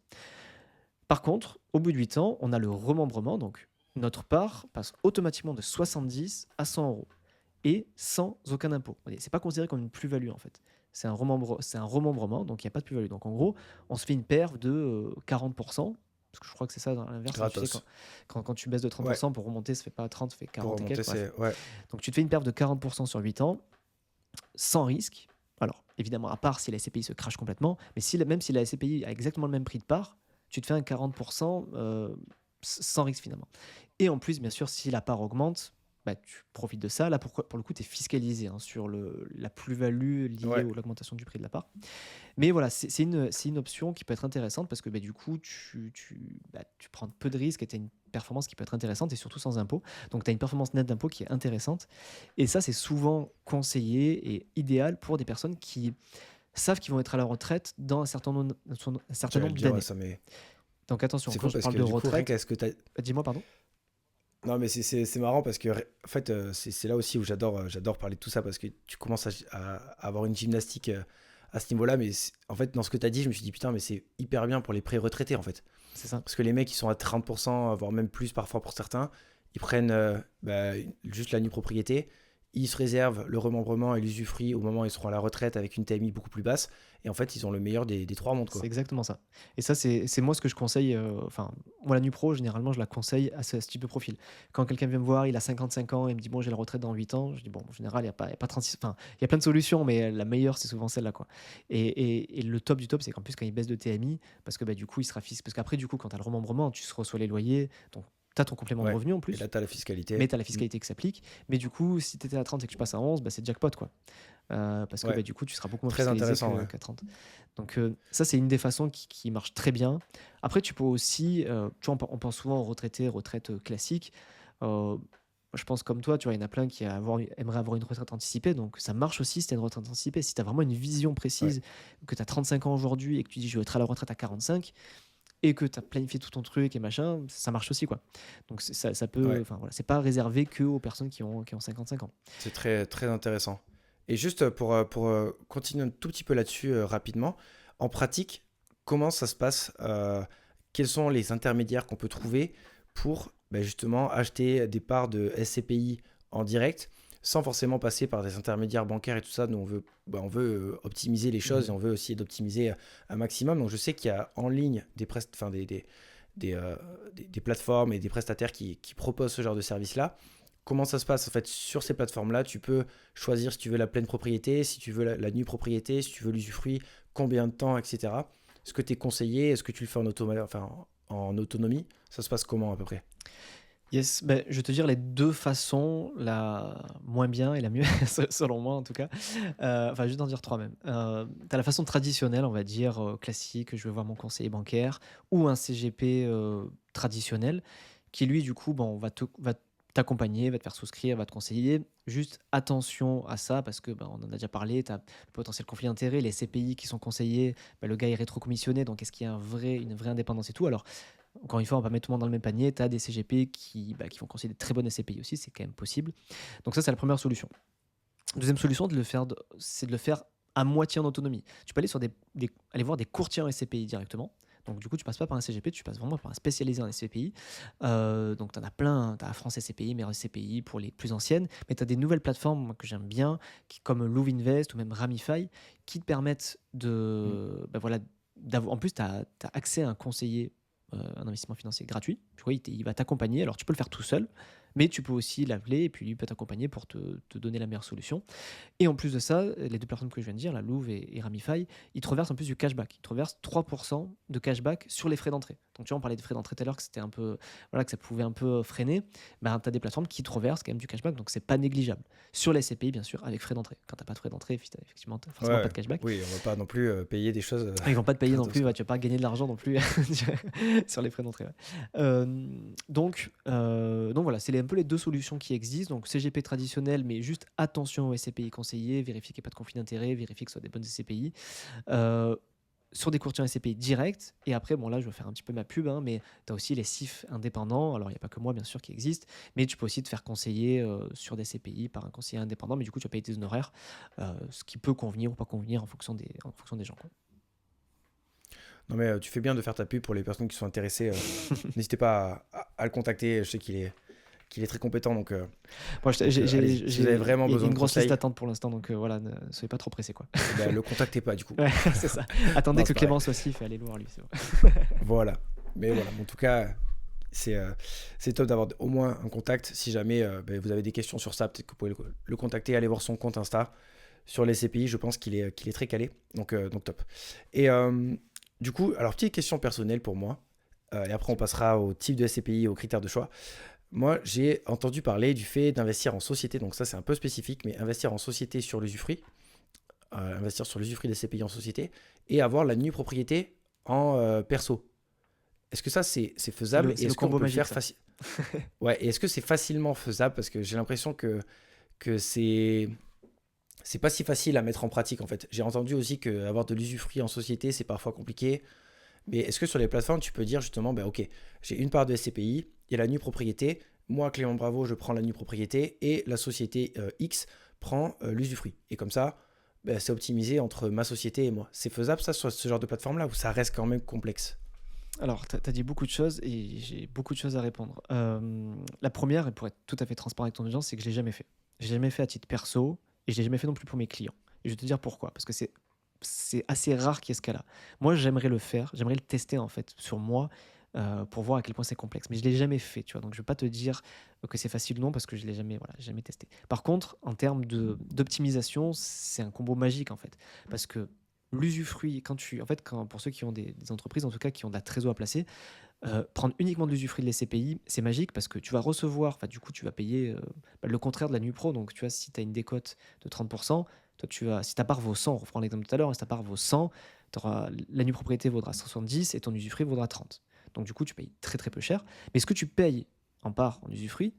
Par contre, au bout de 8 ans, on a le remembrement, donc notre part passe automatiquement de 70 à 100 euros et sans aucun impôt. C'est pas considéré comme une plus-value en fait. C'est un remembrement, donc il n'y a pas de plus-value. Donc en gros, on se fait une perf de 40%, parce que je crois que c'est ça dans l'inverse. Hein, tu sais,
Gratos.
quand tu baisses de
Ouais,
30%, pour remonter, ça fait pas 30, ça fait
pour
40 et
remonter,
quelques. Bref.
c'est. Ouais.
Donc tu te fais une perf de 40% sur 8 ans, sans risque. Alors évidemment, à part si la SCPI se crache complètement, mais même si la SCPI a exactement le même prix de part, tu te fais un 40% sans risque finalement. Et en plus, bien sûr, si la part augmente, bah, tu profites de ça. Là, pour le coup, tu es fiscalisé hein, sur la plus-value liée
Ouais.
à l'augmentation du prix de la part. Mais voilà, c'est une option qui peut être intéressante parce que bah, du coup, tu prends peu de risques et tu as une performance qui peut être intéressante et surtout sans impôt. Donc, tu as une performance nette d'impôt qui est intéressante. Et ça, c'est souvent conseillé et idéal pour des personnes qui savent qu'ils vont être à la retraite dans un certain nombre
J'allais le dire, ouais,
d'années.
ça mais
Donc, attention,
c'est
quand
fou
je
parce
parle
que
de
du coup, rien
retraite,
qu'à ce que tu
dis-moi, pardon.
Non, mais c'est marrant parce que, en fait, c'est là aussi où j'adore parler de tout ça parce que tu commences à avoir une gymnastique à ce niveau-là. Mais en fait, dans ce que tu as dit, je me suis dit, putain, mais c'est hyper bien pour les pré-retraités, en fait.
C'est ça.
Parce que les mecs, ils sont à 30%, voire même plus parfois pour certains. Ils prennent juste la nue propriété. Ils se réservent le remembrement et l'usufruit au moment où ils seront à la retraite avec une TMI beaucoup plus basse. Et en fait, ils ont le meilleur des trois mondes,
C'est
quoi.
exactement ça. Et ça, c'est moi ce que je conseille. Enfin, moi, la Nupro, généralement, je la conseille à ce type de profil. Quand quelqu'un vient me voir, il a 55 ans et me dit, bon, j'ai la retraite dans 8 ans, je dis, bon, en général, il y a pas 36, enfin, il y a plein de solutions, mais la meilleure, c'est souvent celle-là, quoi. Et le top du top, c'est qu'en plus, quand il baisse de TMI, parce que bah, du coup, il sera fixe. Parce qu'après, du coup, quand tu as le remembrement, tu reçois les loyers. Donc, tu as ton complément de
Ouais.
revenu en
Et
plus,
là, tu as la fiscalité.
mais tu as la fiscalité qui s'applique. Mais du coup, si tu étais à 30 et que tu passes à 11, bah, c'est jackpot, quoi. Parce que
Ouais,
bah, du coup, tu seras beaucoup moins
très
fiscalisé
intéressant, ouais.
qu'à 30. Donc ça, c'est une des façons qui marche très bien. Après, tu peux aussi, tu vois, on pense souvent aux retraités, retraite classique. Moi, je pense comme toi, tu vois, il y en a plein qui aimeraient avoir une retraite anticipée. Donc ça marche aussi si tu as une retraite anticipée. Si tu as vraiment une vision
Ouais,
précise, que tu as 35 ans aujourd'hui et que tu dis je vais être à la retraite à 45 et que tu as planifié tout ton truc et machin, ça marche aussi, quoi. Donc ça peut,
ouais,
enfin voilà, c'est pas réservé que aux personnes qui ont 55 ans.
c'est très, très intéressant. Et juste pour continuer un tout petit peu là-dessus rapidement, en pratique, comment ça se passe quels sont les intermédiaires qu'on peut trouver pour bah, justement acheter des parts de SCPI en direct sans forcément passer par des intermédiaires bancaires et tout ça. Nous, on veut optimiser les choses et
Mhm.
on veut aussi d'optimiser un maximum. Donc, je sais qu'il y a en ligne des plateformes et des prestataires qui proposent ce genre de service-là. Comment ça se passe en fait sur ces plateformes-là? Tu peux choisir si tu veux la pleine propriété, si tu veux la nue propriété, si tu veux l'usufruit, combien de temps, etc. Est-ce que tu es conseillé? Est-ce que tu le fais en autonomie? Ça se passe comment à peu près?
Yes, ben, je vais te dire les deux façons, la moins bien et la mieux, selon moi en tout cas. Enfin, je vais t'en dire trois même. Tu as la façon traditionnelle, on va dire, classique, je vais voir mon conseiller bancaire, ou un CGP traditionnel, qui lui, du coup, bon, va t'accompagner, va te faire souscrire, va te conseiller. Juste attention à ça, parce que ben, on en a déjà parlé, tu as le potentiel conflit d'intérêt, les CPI qui sont conseillés, ben, le gars est rétrocommissionné, donc est-ce qu'il y a une vraie indépendance et tout. Alors, encore une fois, on va pas mettre tout le monde dans le même panier. Tu as des CGP qui vont conseiller des très bonnes SCPI aussi, c'est quand même possible. Donc ça, c'est la première solution. Deuxième solution, c'est de le faire à moitié en autonomie. Tu peux aller aller voir des courtiers en SCPI directement. Donc du coup, tu passes pas par un CGP, tu passes vraiment par un spécialisé en SCPI. Donc tu en as plein, tu as France SCPI, Meilleure SCPI pour les plus anciennes, mais tu as des nouvelles plateformes moi, que j'aime bien, comme Louvinvest ou même Ramify, qui te permettent
Mm.
bah, voilà, en plus, tu as accès à un conseiller, un investissement financier gratuit. Tu vois, il va t'accompagner. Alors tu peux le faire tout seul, mais tu peux aussi l'appeler et puis lui peut t'accompagner pour te donner la meilleure solution. Et en plus de ça, les deux personnes que je viens de dire, la Louve et Ramify, ils te reversent en plus du cashback. Ils te reversent 3% de cashback sur les frais d'entrée. Donc tu vois, on parlait de frais d'entrée tout à l'heure, que c'était un peu, voilà, que ça pouvait un peu freiner. Ben, tu as des plateformes qui te reversent quand même du cashback, donc c'est pas négligeable. Sur les CPI, bien sûr, avec frais d'entrée. Quand tu n'as pas de frais d'entrée, effectivement, tu
Ouais,
forcément pas
ouais.
de cashback.
Oui, on va pas non plus payer des choses
Ils vont pas te payer non
gratos,
plus, ouais,
quoi.
tu vas pas gagner de l'argent non plus sur les frais d'entrée. Ouais. Donc voilà, c'est un peu les deux solutions qui existent. Donc CGP traditionnel, mais juste attention aux SCPI conseillés, vérifier qu'il n'y ait pas de conflit d'intérêt, vérifier que ce soit des bonnes SCPI. Euh, sur des courtiers SCPI directs. Et après, bon là, je vais faire un petit peu ma pub, hein, mais tu as aussi les CIF indépendants. Alors, il n'y a pas que moi, bien sûr, qui existe, mais tu peux aussi te faire conseiller sur des CPI par un conseiller indépendant, mais du coup, tu vas payer tes honoraires, ce qui peut convenir ou pas convenir en fonction des gens. Quoi.
Non mais tu fais bien de faire ta pub pour les personnes qui sont intéressées. N'hésitez pas à le contacter. Je sais qu'il est très compétent,
Bon,
allez-y. Si vous avez vraiment
il y a
besoin
une
de
grosse liste
conseils,
d'attente pour l'instant, donc voilà, ne soyez pas trop pressés. Quoi.
eh ben, le contactez pas du coup.
Ouais, c'est ça. Attendez
Non,
que
c'est pas vrai.
Clément soit SIF et allez le voir lui. C'est bon.
Voilà. Mais voilà, en tout cas, c'est euh, c'est top d'avoir au moins un contact. Si jamais ben, vous avez des questions sur ça, peut-être que vous pouvez le contacter, aller voir son compte Insta. Sur les CPI, je pense qu'il est très calé. Donc top. Et du coup, alors petite question personnelle pour moi. Et après, on passera au type de SCPI, aux critères de choix. Moi, j'ai entendu parler du fait d'investir en société. Donc ça, c'est un peu spécifique, mais investir en société sur l'usufruit. Investir sur l'usufruit des CPI en société. Et avoir la nue propriété en perso. Est-ce que ça, c'est faisable? Et
C'est le
est-ce qu'on
combo
peut le
magique,
faire
ça.
facilement? Ouais, et est-ce que c'est facilement faisable? Parce que j'ai l'impression que c'est pas si facile à mettre en pratique en fait. J'ai entendu aussi que avoir de l'usufruit en société, c'est parfois compliqué. Mais est-ce que sur les plateformes, tu peux dire justement, ben ok, j'ai une part de SCPI, il y a la nue propriété, moi, Clément Bravo, je prends la nue propriété et la société X prend l'usufruit. Et comme ça, ben, c'est optimisé entre ma société et moi. C'est faisable ça sur ce genre de plateforme-là ou ça reste quand même complexe?
Alors, tu as dit beaucoup de choses et j'ai beaucoup de choses à répondre. La première, et pour être tout à fait transparent avec ton audience, c'est que je l'ai jamais fait. Je l'ai jamais fait à titre perso et je l'ai jamais fait non plus pour mes clients. Et je vais te dire pourquoi. Parce que c'est assez rare qu'il y ait ce cas-là. Moi, j'aimerais le faire, j'aimerais le tester en fait sur moi pour voir à quel point c'est complexe. Mais je l'ai jamais fait, tu vois. Donc, je vais pas te dire que c'est facile ou non parce que je l'ai jamais, voilà, jamais testé. Par contre, en termes d'optimisation, c'est un combo magique en fait. Parce que l'usufruit, pour ceux qui ont des entreprises, en tout cas, qui ont de la trésor à placer, Prendre uniquement de l'usufruit de la SCPI, c'est magique parce que tu vas recevoir, enfin, du coup, tu vas payer le contraire de la NUPRO. Donc, tu vois, si tu as une décote de 30%, toi, si ta part vaut 100, on reprend l'exemple de tout à l'heure, si ta part vaut 100, la nue propriété vaudra 170 et ton usufruit vaudra 30. Donc, du coup, tu payes très très peu cher. Mais ce que tu payes en part en usufruit,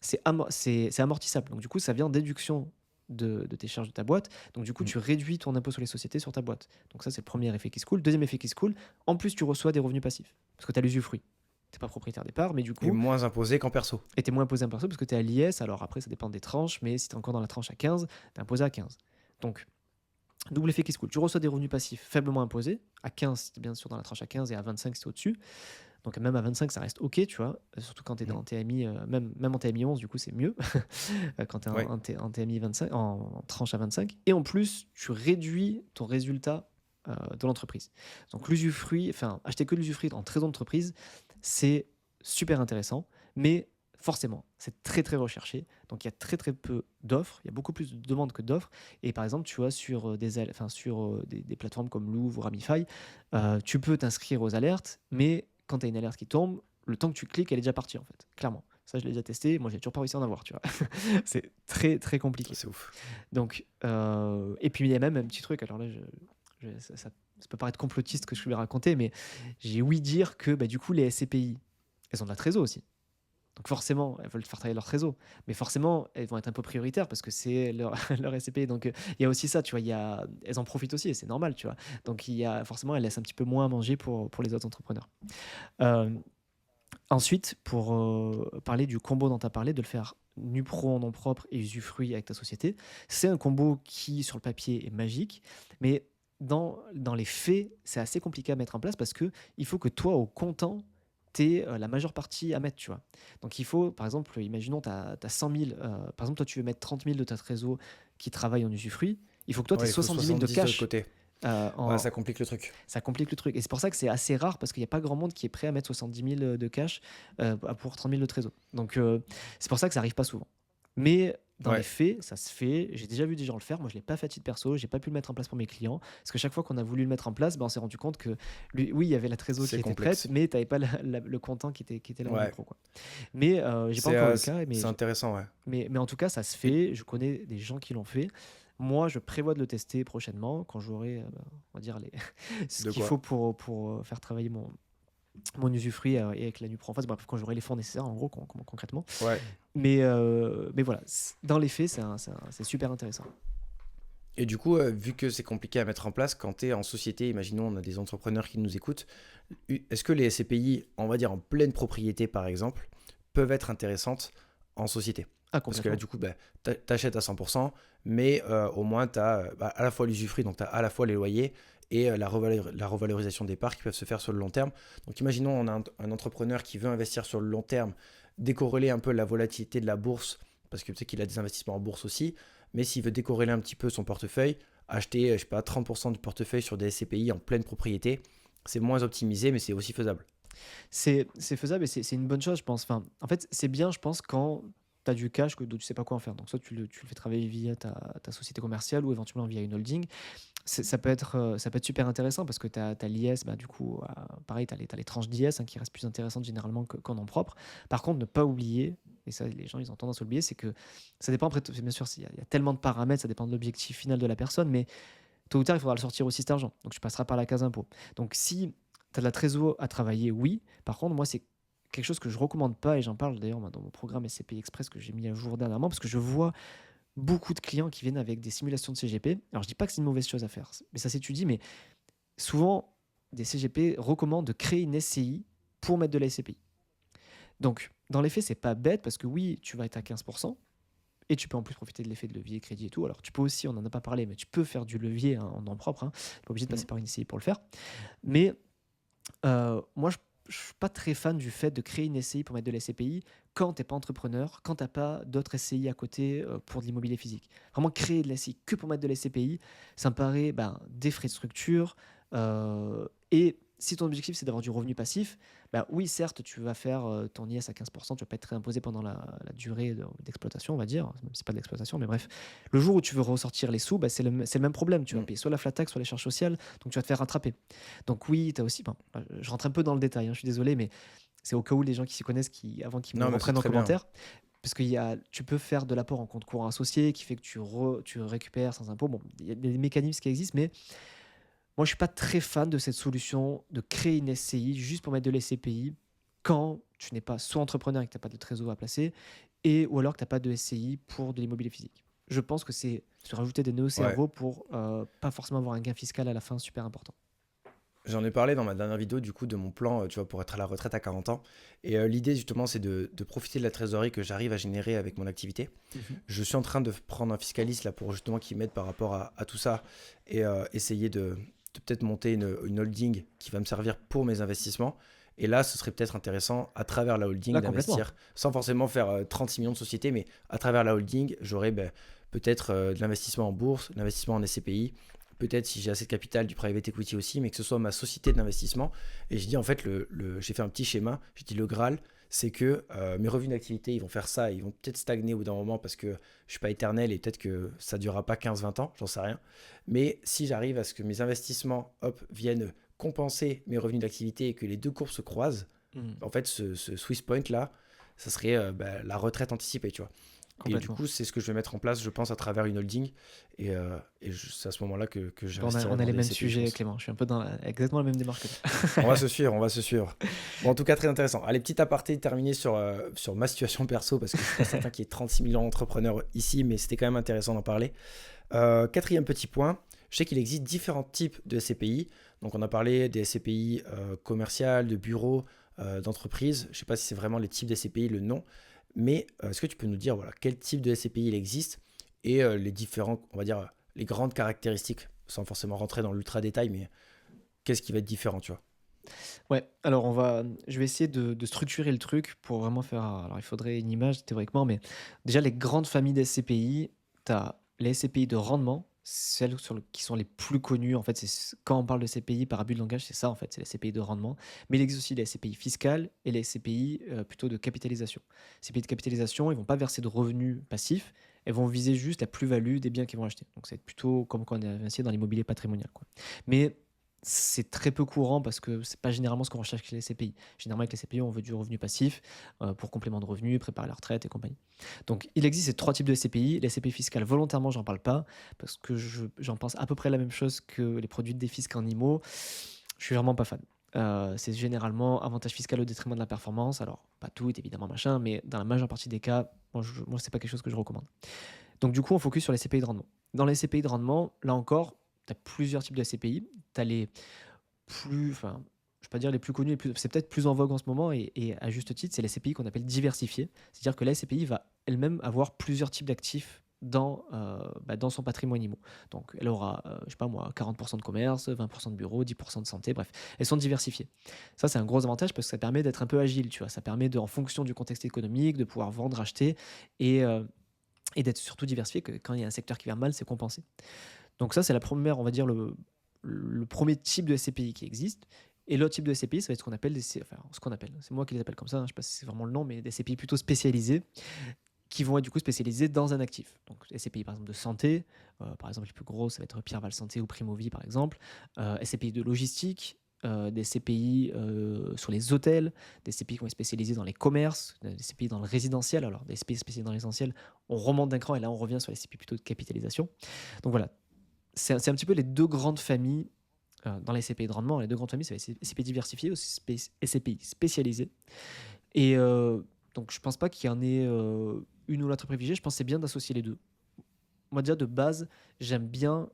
c'est amortissable. Donc, du coup, ça vient en déduction de tes charges de ta boîte. Donc, du coup,
Mm.
tu réduis ton impôt sur les sociétés sur ta boîte. Donc, ça, c'est le premier effet qui se coule. Deuxième effet qui se coule, en plus, tu reçois des revenus passifs parce que tu as l'usufruit. Tu n'es pas propriétaire des parts, mais du
Et
coup,
moins imposé qu'en perso.
tu es moins imposé en perso parce que tu es à l'IS. Alors, après, ça dépend des tranches, mais si tu es encore dans la tranche à 15, tu es imposé à 15. Donc, double effet qui se coule. Tu reçois des revenus passifs faiblement imposés. À 15, si tu es bien sûr dans la tranche à 15 et à 25, si tu es au-dessus. Donc même à 25, ça reste OK, tu vois. Surtout quand tu es dans TMI, même en TMI 11, du coup, c'est mieux. Quand tu es
Ouais.
en TMI 25, en tranche à 25. Et en plus, tu réduis ton résultat de l'entreprise. Donc l'usufruit, enfin, acheter que l'usufruit en trésor d'entreprise, c'est super intéressant. Mais forcément, c'est très très recherché. Donc il y a très très peu d'offres. Il y a beaucoup plus de demandes que d'offres. Et par exemple, tu vois, sur des plateformes comme Louvre ou Ramify, tu peux t'inscrire aux alertes, mais quand tu as une alerte qui tombe, le temps que tu cliques, elle est déjà partie en fait, clairement. Ça, je l'ai déjà testé. Moi, j'ai toujours pas réussi à en avoir, tu vois. C'est très très compliqué.
C'est ouf.
Donc, et puis il y a même un petit truc. Alors là, ça peut paraître complotiste que je vais raconter, mais j'ai ouï dire que du coup, les SCPI, elles ont de la trésor aussi. Donc forcément, elles veulent faire travailler leur trésor. Mais forcément, elles vont être un peu prioritaires parce que c'est leur SCPI. Donc il y a aussi ça, tu vois. Elles en profitent aussi et c'est normal, tu vois. Donc forcément, elles laissent un petit peu moins à manger pour les autres entrepreneurs. Euh, Ensuite, pour parler du combo dont tu as parlé, de le faire nu pro en nom propre et usufruit avec ta société, c'est un combo qui, sur le papier, est magique, mais dans les faits, c'est assez compliqué à mettre en place parce qu'il faut que toi, au comptant, tu aies la majeure partie à mettre, tu vois. Donc il faut, par exemple, imaginons, tu as 100 000, par exemple, toi, tu veux mettre 30 000 de ta trésor qui travaille en usufruit, il faut que toi, tu aies
Ouais, il faut
70 000 de
70 de l'autre
cash
côté. Ouais,
en,
ça complique le truc.
ça complique le truc. Et c'est pour ça que c'est assez rare parce qu'il n'y a pas grand monde qui est prêt à mettre 70 000 de cash pour 30 000 de trésor. Donc c'est pour ça que ça n'arrive pas souvent. Mais dans les
Ouais,
faits, ça se fait. J'ai déjà vu des gens le faire. Moi, je ne l'ai pas fait à titre perso. Je n'ai pas pu le mettre en place pour mes clients. Parce que chaque fois qu'on a voulu le mettre en place, on s'est rendu compte que, oui, il y avait la trésor qui
c'est
était prête,
complexe.
mais tu n'avais pas le comptant qui était là en
Ouais,
micro, quoi. Mais j'ai pas encore eu le cas.
c'est intéressant, ouais.
Mais en tout cas, ça se
Et
fait. Je connais des gens qui l'ont fait. Moi, je prévois de le tester prochainement quand j'aurai, on va dire, ce
de
qu'il
quoi?
faut pour faire travailler mon usufruit et avec la NUPRO en face, quand j'aurai les fonds nécessaires, en gros, concrètement.
Ouais.
Mais voilà, dans les faits, c'est super intéressant.
Et du coup, vu que c'est compliqué à mettre en place, quand tu es en société, imaginons on a des entrepreneurs qui nous écoutent, est-ce que les SCPI, on va dire en pleine propriété par exemple, peuvent être intéressantes en société?
Ah,
Parce que là,
complètement.
du coup, t'achètes à 100%, mais au moins, tu as à la fois l'usufruit, donc tu as à la fois les loyers et la revalorisation des parts qui peuvent se faire sur le long terme. Donc, imaginons, on a un entrepreneur qui veut investir sur le long terme, décorréler un peu la volatilité de la bourse, parce que tu sais qu'il a des investissements en bourse aussi, mais s'il veut décorréler un petit peu son portefeuille, acheter, je sais pas, 30% du portefeuille sur des SCPI en pleine propriété, c'est moins optimisé, mais c'est aussi faisable.
C'est faisable et c'est une bonne chose, je pense. Enfin, en fait, c'est bien, je pense, quand tu as du cash dont tu sais pas quoi en faire. Donc, soit tu le fais travailler via ta société commerciale ou éventuellement via une holding. Ça peut être super intéressant parce que tu as l'IS, du coup, pareil, tu as les tranches d'IS qui restent plus intéressantes généralement qu'en nom propre. Par contre, ne pas oublier, et ça, les gens, ils ont tendance à oublier, c'est que ça dépend, après, bien sûr, il y a tellement de paramètres, ça dépend de l'objectif final de la personne, mais tôt ou tard, il faudra le sortir aussi cet argent. Donc, tu passeras par la case impôt. Donc, si tu as de la trésor à travailler, oui. Par contre, moi, c'est quelque chose que je recommande pas, et j'en parle d'ailleurs dans mon programme SCPI Express que j'ai mis à jour dernièrement, parce que je vois beaucoup de clients qui viennent avec des simulations de CGP. Alors, je dis pas que c'est une mauvaise chose à faire, mais ça s'étudie, mais souvent, des CGP recommandent de créer une SCI pour mettre de la SCPI. Donc, dans les faits, c'est pas bête parce que oui, tu vas être à 15%, et tu peux en plus profiter de l'effet de levier, crédit et tout. Alors, tu peux aussi, on n'en a pas parlé, mais tu peux faire du levier en nom propre. Tu n'es pas obligé de
Mm.
passer par une SCI pour le faire. Mais moi, je ne suis pas très fan du fait de créer une SCI pour mettre de la SCPI quand tu n'es pas entrepreneur, quand tu n'as pas d'autres SCI à côté pour de l'immobilier physique. Vraiment, créer de la SCI que pour mettre de la SCPI, ça me paraît des frais de structure et si ton objectif c'est d'avoir du revenu passif, bah oui, certes, tu vas faire ton IS à 15%, tu vas pas être réimposé pendant la durée d'exploitation, on va dire, même si c'est pas de l'exploitation, mais bref. Le jour où tu veux ressortir les sous, bah, c'est le même problème. Tu vas
Mm.
payer soit la flat tax, soit les charges sociales, donc tu vas te faire rattraper. Donc oui, tu as aussi, bon, je rentre un peu dans le détail, hein, je suis désolé, mais c'est au cas où les gens qui s'y connaissent, avant qu'ils me
Non, mais c'est
reprennent en
très bien.
commentaire. Parce que tu peux faire de l'apport en compte courant associé qui fait que tu récupères sans impôt. Bon, il y a des mécanismes qui existent, mais moi, je suis pas très fan de cette solution de créer une SCI juste pour mettre de l'SCPI quand tu n'es pas soit entrepreneur et que tu n'as pas de trésor à placer, ou alors que tu n'as pas de SCI pour de l'immobilier physique. Je pense que c'est se rajouter des nœuds au
Ouais.
cerveau pour pas forcément avoir un gain fiscal à la fin super important.
J'en ai parlé dans ma dernière vidéo du coup de mon plan, tu vois, pour être à la retraite à 40 ans. Et l'idée justement, c'est de profiter de la trésorerie que j'arrive à générer avec mon activité.
Mhm.
Je suis en train de prendre un fiscaliste là pour justement qu'il m'aide par rapport à tout ça et essayer de peut-être monter une holding qui va me servir pour mes investissements. Et là, ce serait peut-être intéressant à travers la holding
Là, complètement.
d'investir, sans forcément faire 36 millions de sociétés, mais à travers la holding, j'aurais peut-être de l'investissement en bourse, de l'investissement en SCPI, peut-être si j'ai assez de capital du private equity aussi, mais que ce soit ma société d'investissement. Et je dis en fait, j'ai fait un petit schéma, j'ai dit le Graal, c'est que mes revenus d'activité, ils vont faire ça, ils vont peut-être stagner au bout d'un moment parce que je ne suis pas éternel et peut-être que ça ne durera pas 15-20 ans, j'en sais rien. Mais si j'arrive à ce que mes investissements viennent compenser mes revenus d'activité et que les deux courbes se croisent,
Mhm.
en fait, ce Swiss point là, ça serait la retraite anticipée, tu vois. Et du
Complètement.
coup, c'est ce que je vais mettre en place, je pense, à travers une holding. C'est à ce moment-là que
Bon, on a,
j'investirai
on a
dans
les
des
mêmes
SCPI, je
sujets,
pense.
Clément. Je suis un peu dans exactement la même démarche que
On
toi.
va se suivre, on va se suivre. Bon, en tout cas, très intéressant. Allez, petit aparté terminé sur ma situation perso, parce que je suis pas certain qu'il y ait 36 millions d'entrepreneurs ici, mais c'était quand même intéressant d'en parler. Quatrième petit point, je sais qu'il existe différents types de SCPI. Donc, on a parlé des SCPI commerciales, de bureaux, d'entreprises. Je ne sais pas si c'est vraiment les types de SCPI, le nom. Mais est-ce que tu peux nous dire voilà, quel type de SCPI il existe et les différents, on va dire, les grandes caractéristiques, sans forcément rentrer dans l'ultra détail, mais qu'est-ce qui va être différent, tu vois?
Ouais, alors je vais essayer de structurer le truc pour vraiment faire. Alors, il faudrait une image théoriquement, mais déjà, les grandes familles d'SCPI, tu as les SCPI de rendement, celles qui sont les plus connues. En fait, quand on parle de SCPI par abus de langage, c'est ça, en fait, c'est les SCPI de rendement. Mais il existe aussi les SCPI fiscales et les SCPI plutôt de capitalisation. Les SCPI de capitalisation, ils vont pas verser de revenus passifs, elles vont viser juste la plus-value des biens qu'ils vont acheter. Donc, c'est plutôt comme quand on est investi dans l'immobilier patrimonial, quoi. Mais c'est très peu courant parce que c'est pas généralement ce qu'on recherche avec les CPI. Généralement, avec les CPI, on veut du revenu passif pour complément de revenus, préparer la retraite et compagnie. Donc, il existe ces trois types de SCPI. Les SCPI fiscales, volontairement, j'en parle pas parce que j'en pense à peu près la même chose que les produits de défisc en IMO. Je suis vraiment pas fan. C'est généralement avantage fiscal au détriment de la performance. Alors, pas tout, évidemment, machin, mais dans la majeure partie des cas, moi c'est pas quelque chose que je recommande. Donc, du coup, on focus sur les CPI de rendement. Dans les CPI de rendement, là encore, tu as plusieurs types de CPI. Tu as les enfin, je vais pas dire les plus connus, c'est peut-être plus en vogue en ce moment et à juste titre, c'est la SCPI qu'on appelle diversifiée. C'est-à-dire que la SCPI va elle-même avoir plusieurs types d'actifs dans son patrimoine IMO. Donc, elle aura, je sais pas moi, 40% de commerce, 20% de bureau, 10% de santé, bref, elles sont diversifiées. Ça, c'est un gros avantage parce que ça permet d'être un peu agile, tu vois. Ça permet en fonction du contexte économique, de pouvoir vendre, acheter et d'être surtout diversifié, que quand il y a un secteur qui va mal, c'est compensé. Donc ça, c'est la première, on va dire, le premier type de SCPI qui existe. Et l'autre type de SCPI, ça va être ce qu'on appelle c'est moi qui les appelle comme ça, hein, je ne sais pas si c'est vraiment le nom, mais des SCPI plutôt spécialisés, qui vont être du coup spécialisés dans un actif. Donc les SCPI par exemple de santé, par exemple les plus gros, ça va être Pierre Val Santé ou Primovie par exemple, SCPI de logistique, des CPI sur les hôtels, des CPI qui vont être spécialisés dans les commerces, des CPI dans le résidentiel. Alors des SCPI spécialisés dans le résidentiel, on remonte d'un cran et là on revient sur les CPI plutôt de capitalisation. Donc voilà, c'est un petit peu les deux grandes familles dans les SCPI de rendement. Les deux grandes familles, c'est les SCPI diversifiés ou SCPI spécialisés. Et donc, je pense pas qu'il y en ait une ou l'autre privilégiée. Je pense que c'est bien d'associer les deux. Moi, déjà, de base, j'aime bien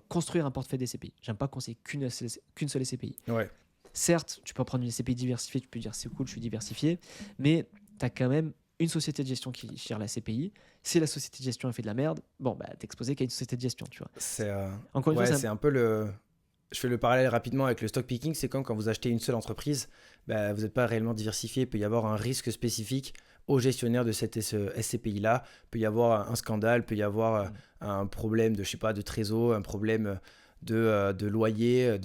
construire un portefeuille des SCPI. J'aime pas conseiller qu'une seule SCPI.
Ouais.
Certes, tu peux prendre une SCPI diversifiée, tu peux dire c'est cool, je suis diversifié, mais tu as quand même une société de gestion qui gère la SCPI. Si la société de gestion a fait de la merde, bon, bah, t'es exposé qu'à une société de gestion, tu vois.
C'est
Encore une fois,
ouais, c'est un peu le. Je fais le parallèle rapidement avec le stock picking. C'est comme quand vous achetez une seule entreprise, bah, vous n'êtes pas réellement diversifié. Il peut y avoir un risque spécifique au gestionnaire de cette SCPI-là. Il peut y avoir un scandale, il peut y avoir un problème de, je sais pas, de trésor, un problème de loyer,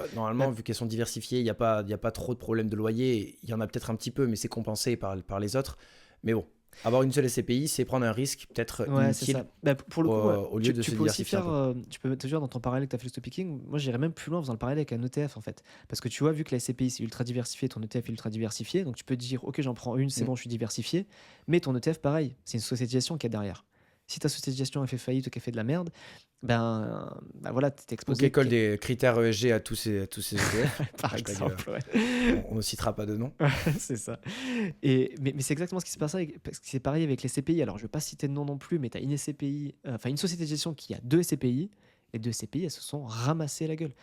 Bah,
Bah,
normalement, vu qu'elles sont diversifiées, il y a pas trop de problèmes de loyer. Il y en a peut-être un petit peu, mais c'est compensé par les autres. Mais bon, avoir une seule SCPI, c'est prendre un risque peut-être
ouais, c'est
inutile
ça. Bah, pour le coup, ouais,
au lieu de
tu
se
peux aussi
diversifier un
faire,
peu.
tu peux te dire dans ton parallèle que tu as fait le stock picking, moi j'irais même plus loin en faisant le parallèle avec un ETF en fait. Parce que tu vois, vu que la SCPI c'est ultra diversifié, ton ETF est ultra diversifié, donc tu peux te dire, ok, j'en prends une, c'est
Mm.
bon, je suis diversifié, mais ton ETF, pareil, c'est une société de gestion qui est derrière. Si ta société de gestion a fait faillite ou qu'elle fait de la merde, ben voilà, t'es
Ou qu'elle
exposé,
colle des critères ESG à tous ces ETF.
par
Hashtag,
exemple, ouais.
on ne citera pas de nom.
C'est ça. Mais c'est exactement ce qui se passe avec, parce que c'est pareil avec les CPI. Alors, je ne vais pas citer de nom non plus, mais tu as une SCPI, enfin une société de gestion qui a deux SCPI. Les deux SCPI, elles se sont ramassées la gueule.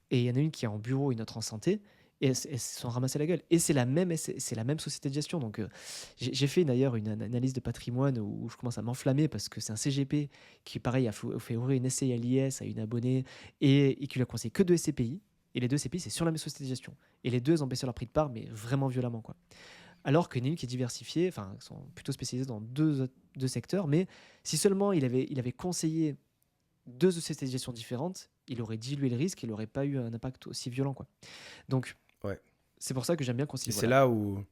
Et il y en a une qui est en bureau, une autre en santé. Et elles se sont ramassées la gueule. Et c'est la même société de gestion. Donc, j'ai fait d'ailleurs une analyse de patrimoine où je commence à m'enflammer parce que c'est un CGP qui, pareil, a fait ouvrir une SCI à l'IS à une abonnée et qui lui a conseillé que deux SCPI. Et les deux SCPI, c'est sur la même société de gestion. Et les deux, ils ont baissé leur prix de part, mais vraiment violemment, quoi. Alors que Ninu qui est diversifié, enfin, ils sont plutôt spécialisés dans deux secteurs, mais si seulement il avait conseillé deux sociétés de gestion différentes, il aurait dilué le risque, il n'aurait pas eu un impact aussi violent, quoi. Donc,
Ouais.
c'est pour ça que j'aime bien
Et
conseiller.
c'est
Voilà.
là où,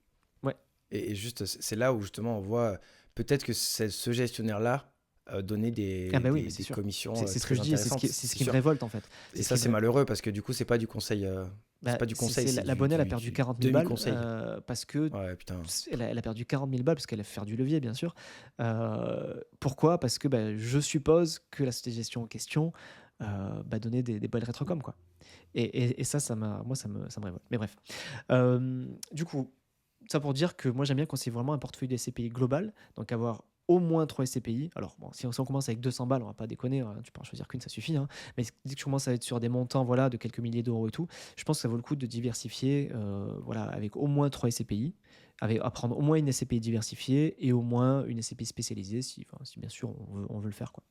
Ouais.
et juste, c'est là où justement on voit peut-être que ce gestionnaire-là donnait
Ah
des,
bah oui, mais
des,
c'est
des
sûr.
commissions
C'est ce que
très
je dis, et c'est ce
intéressantes,
qui, c'est ce
c'est
qui me
sûr.
révolte, en fait.
Et
C'est ce
ça,
qui me
c'est
révolte.
malheureux parce que du coup, c'est pas du conseil, c'est
Bah,
pas du conseil, c'est
la bonne, elle a perdu 40 000 balles
demi-conseil.
parce que
Ouais, putain.
elle a perdu 40 000 balles parce qu'elle a fait faire du levier, bien sûr. Pourquoi? Parce que bah, je suppose que la société de gestion en question donnait des bonnes rétrocoms, quoi. Et moi, ça me révolte. Mais bref. Du coup, ça pour dire que moi, j'aime bien conseiller vraiment un portefeuille de SCPI global, donc avoir au moins 3 SCPI. Alors, bon, si on commence avec 200 balles, on va pas déconner, hein, tu peux en choisir qu'une, ça suffit, hein. Mais dès que tu commences à être sur des montants voilà, de quelques milliers d'euros et tout, je pense que ça vaut le coup de diversifier voilà, avec au moins 3 SCPI, à prendre au moins une SCPI diversifiée et au moins une SCPI spécialisée, si bien sûr on veut le faire, quoi.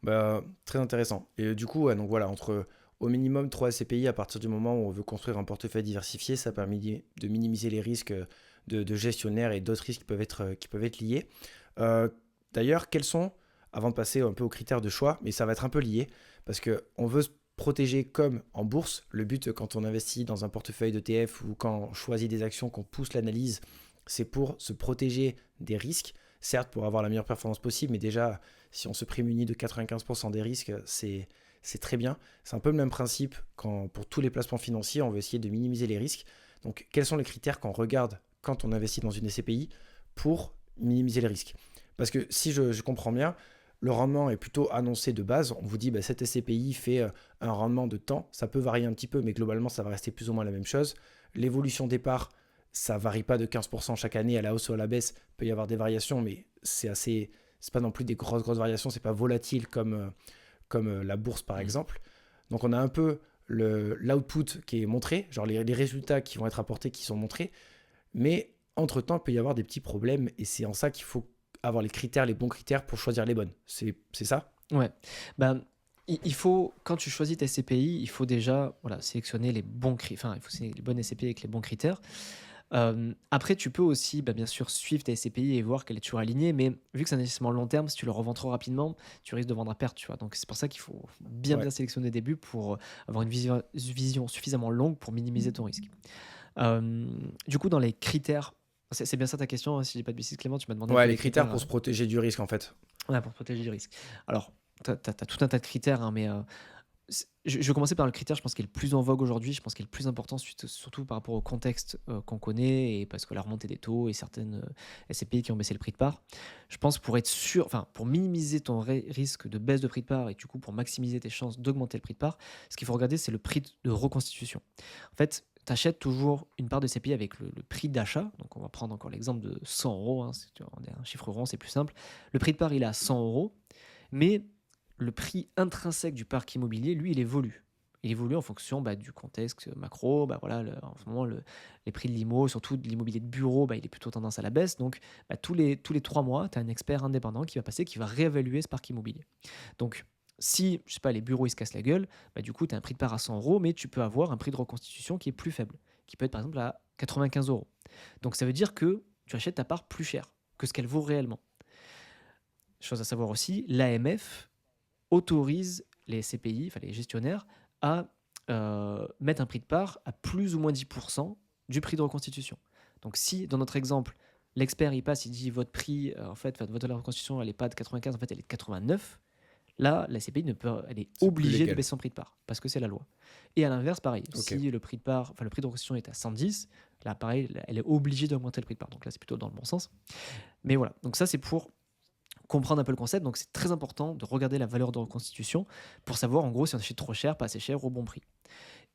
Bah, très intéressant. Et du coup, ouais, donc voilà, entre au minimum 3 SCPI à partir du moment où on veut construire un portefeuille diversifié, ça permet de minimiser les risques de gestionnaire et d'autres risques qui peuvent être liés. Euh, D'ailleurs, quels sont, avant de passer un peu aux critères de choix, mais ça va être un peu lié, parce qu'on veut se protéger comme en bourse. Le but quand on investit dans un portefeuille d'ETF ou quand on choisit des actions, qu'on pousse l'analyse, c'est pour se protéger des risques. Certes, pour avoir la meilleure performance possible, mais déjà, si on se prémunit de 95% des risques, c'est très bien. C'est un peu le même principe quand pour tous les placements financiers, on veut essayer de minimiser les risques. Donc, quels sont les critères qu'on regarde quand on investit dans une SCPI pour minimiser les risques? Parce que si je comprends bien, le rendement est plutôt annoncé de base. On vous dit, bah, cette SCPI fait un rendement de temps. Ça peut varier un petit peu, mais globalement, ça va rester plus ou moins la même chose. L'évolution des parts, ça varie pas de 15% chaque année à la hausse ou à la baisse. Il peut y avoir des variations, mais c'est pas non plus des grosses variations. C'est pas volatile comme la bourse par
Mm.
exemple. Donc on a un peu l'output qui est montré, genre les résultats qui vont être apportés qui sont montrés, mais entre-temps, il peut y avoir des petits problèmes et c'est en ça qu'il faut avoir les bons critères pour choisir les bonnes. C'est ça?
Ouais. Ben, il faut, quand tu choisis ta SCPI, il faut déjà voilà, sélectionner les bons critères, enfin, il faut sélectionner les bonnes SCPI avec les bons critères. Après, tu peux aussi, bien sûr, suivre ta SCPI et voir qu'elle est toujours alignée, mais vu que c'est un investissement long terme, si tu le revends trop rapidement, tu risques de vendre à perte, tu vois. Donc, c'est pour ça qu'il faut bien,
Ouais.
bien sélectionner au début pour avoir une vision suffisamment longue pour minimiser ton risque. Euh, du coup, dans les critères, c'est bien ça ta question, hein, si j'ai pas de bêtises, Clément, tu m'as demandé un
Ouais,
peu
les
les
critères
critères.
pour se protéger du risque en fait.
Ouais, pour te protéger du risque. Alors, tu as tout un tas de critères, hein, mais je vais commencer par le critère, je pense, qui est le plus en vogue aujourd'hui. Je pense qu'il est le plus important, surtout par rapport au contexte qu'on connaît et parce que la remontée des taux et certaines SCPI qui ont baissé le prix de part. Je pense pour être sûr, enfin, pour minimiser ton risque de baisse de prix de part et du coup pour maximiser tes chances d'augmenter le prix de part, ce qu'il faut regarder, c'est le prix de reconstitution. En fait, tu achètes toujours une part de CPI avec le prix d'achat. Donc, on va prendre encore l'exemple de 100 euros. Hein, on est un chiffre rond, c'est plus simple. Le prix de part, il est à 100 euros. Mais le prix intrinsèque du parc immobilier, lui, il évolue. Il évolue en fonction du contexte macro. Voilà, en ce moment, les prix de l'IMO, surtout de l'immobilier de bureau, il est plutôt tendance à la baisse. Donc, tous les 3 mois, tu as un expert indépendant qui va passer, qui va réévaluer ce parc immobilier. Donc, si, je sais pas, les bureaux ils se cassent la gueule, du coup, tu as un prix de part à 100 euros, mais tu peux avoir un prix de reconstitution qui est plus faible, qui peut être par exemple à 95 euros. Donc, ça veut dire que tu achètes ta part plus cher que ce qu'elle vaut réellement. Chose à savoir aussi, l'AMF autorise les CPI, enfin les gestionnaires, à mettent un prix de part à plus ou moins 10% du prix de reconstitution. Donc si, dans notre exemple, l'expert il passe, il dit votre prix, en fait, votre valeur de reconstitution, elle n'est pas de 95, en fait, elle est de 89. Là, la CPI elle est
C'est plus
obligée de
légal.
baisser son prix de part parce que c'est la loi. Et à l'inverse, pareil,
Ok.
si le prix de part, enfin le prix de reconstitution est à 110, là, pareil, elle est obligée d'augmenter le prix de part. Donc là, c'est plutôt dans le bon sens. Mais voilà. Donc ça, c'est pour comprendre un peu le concept. Donc c'est très important de regarder la valeur de reconstitution pour savoir en gros si on achète trop cher, pas assez cher, au bon prix.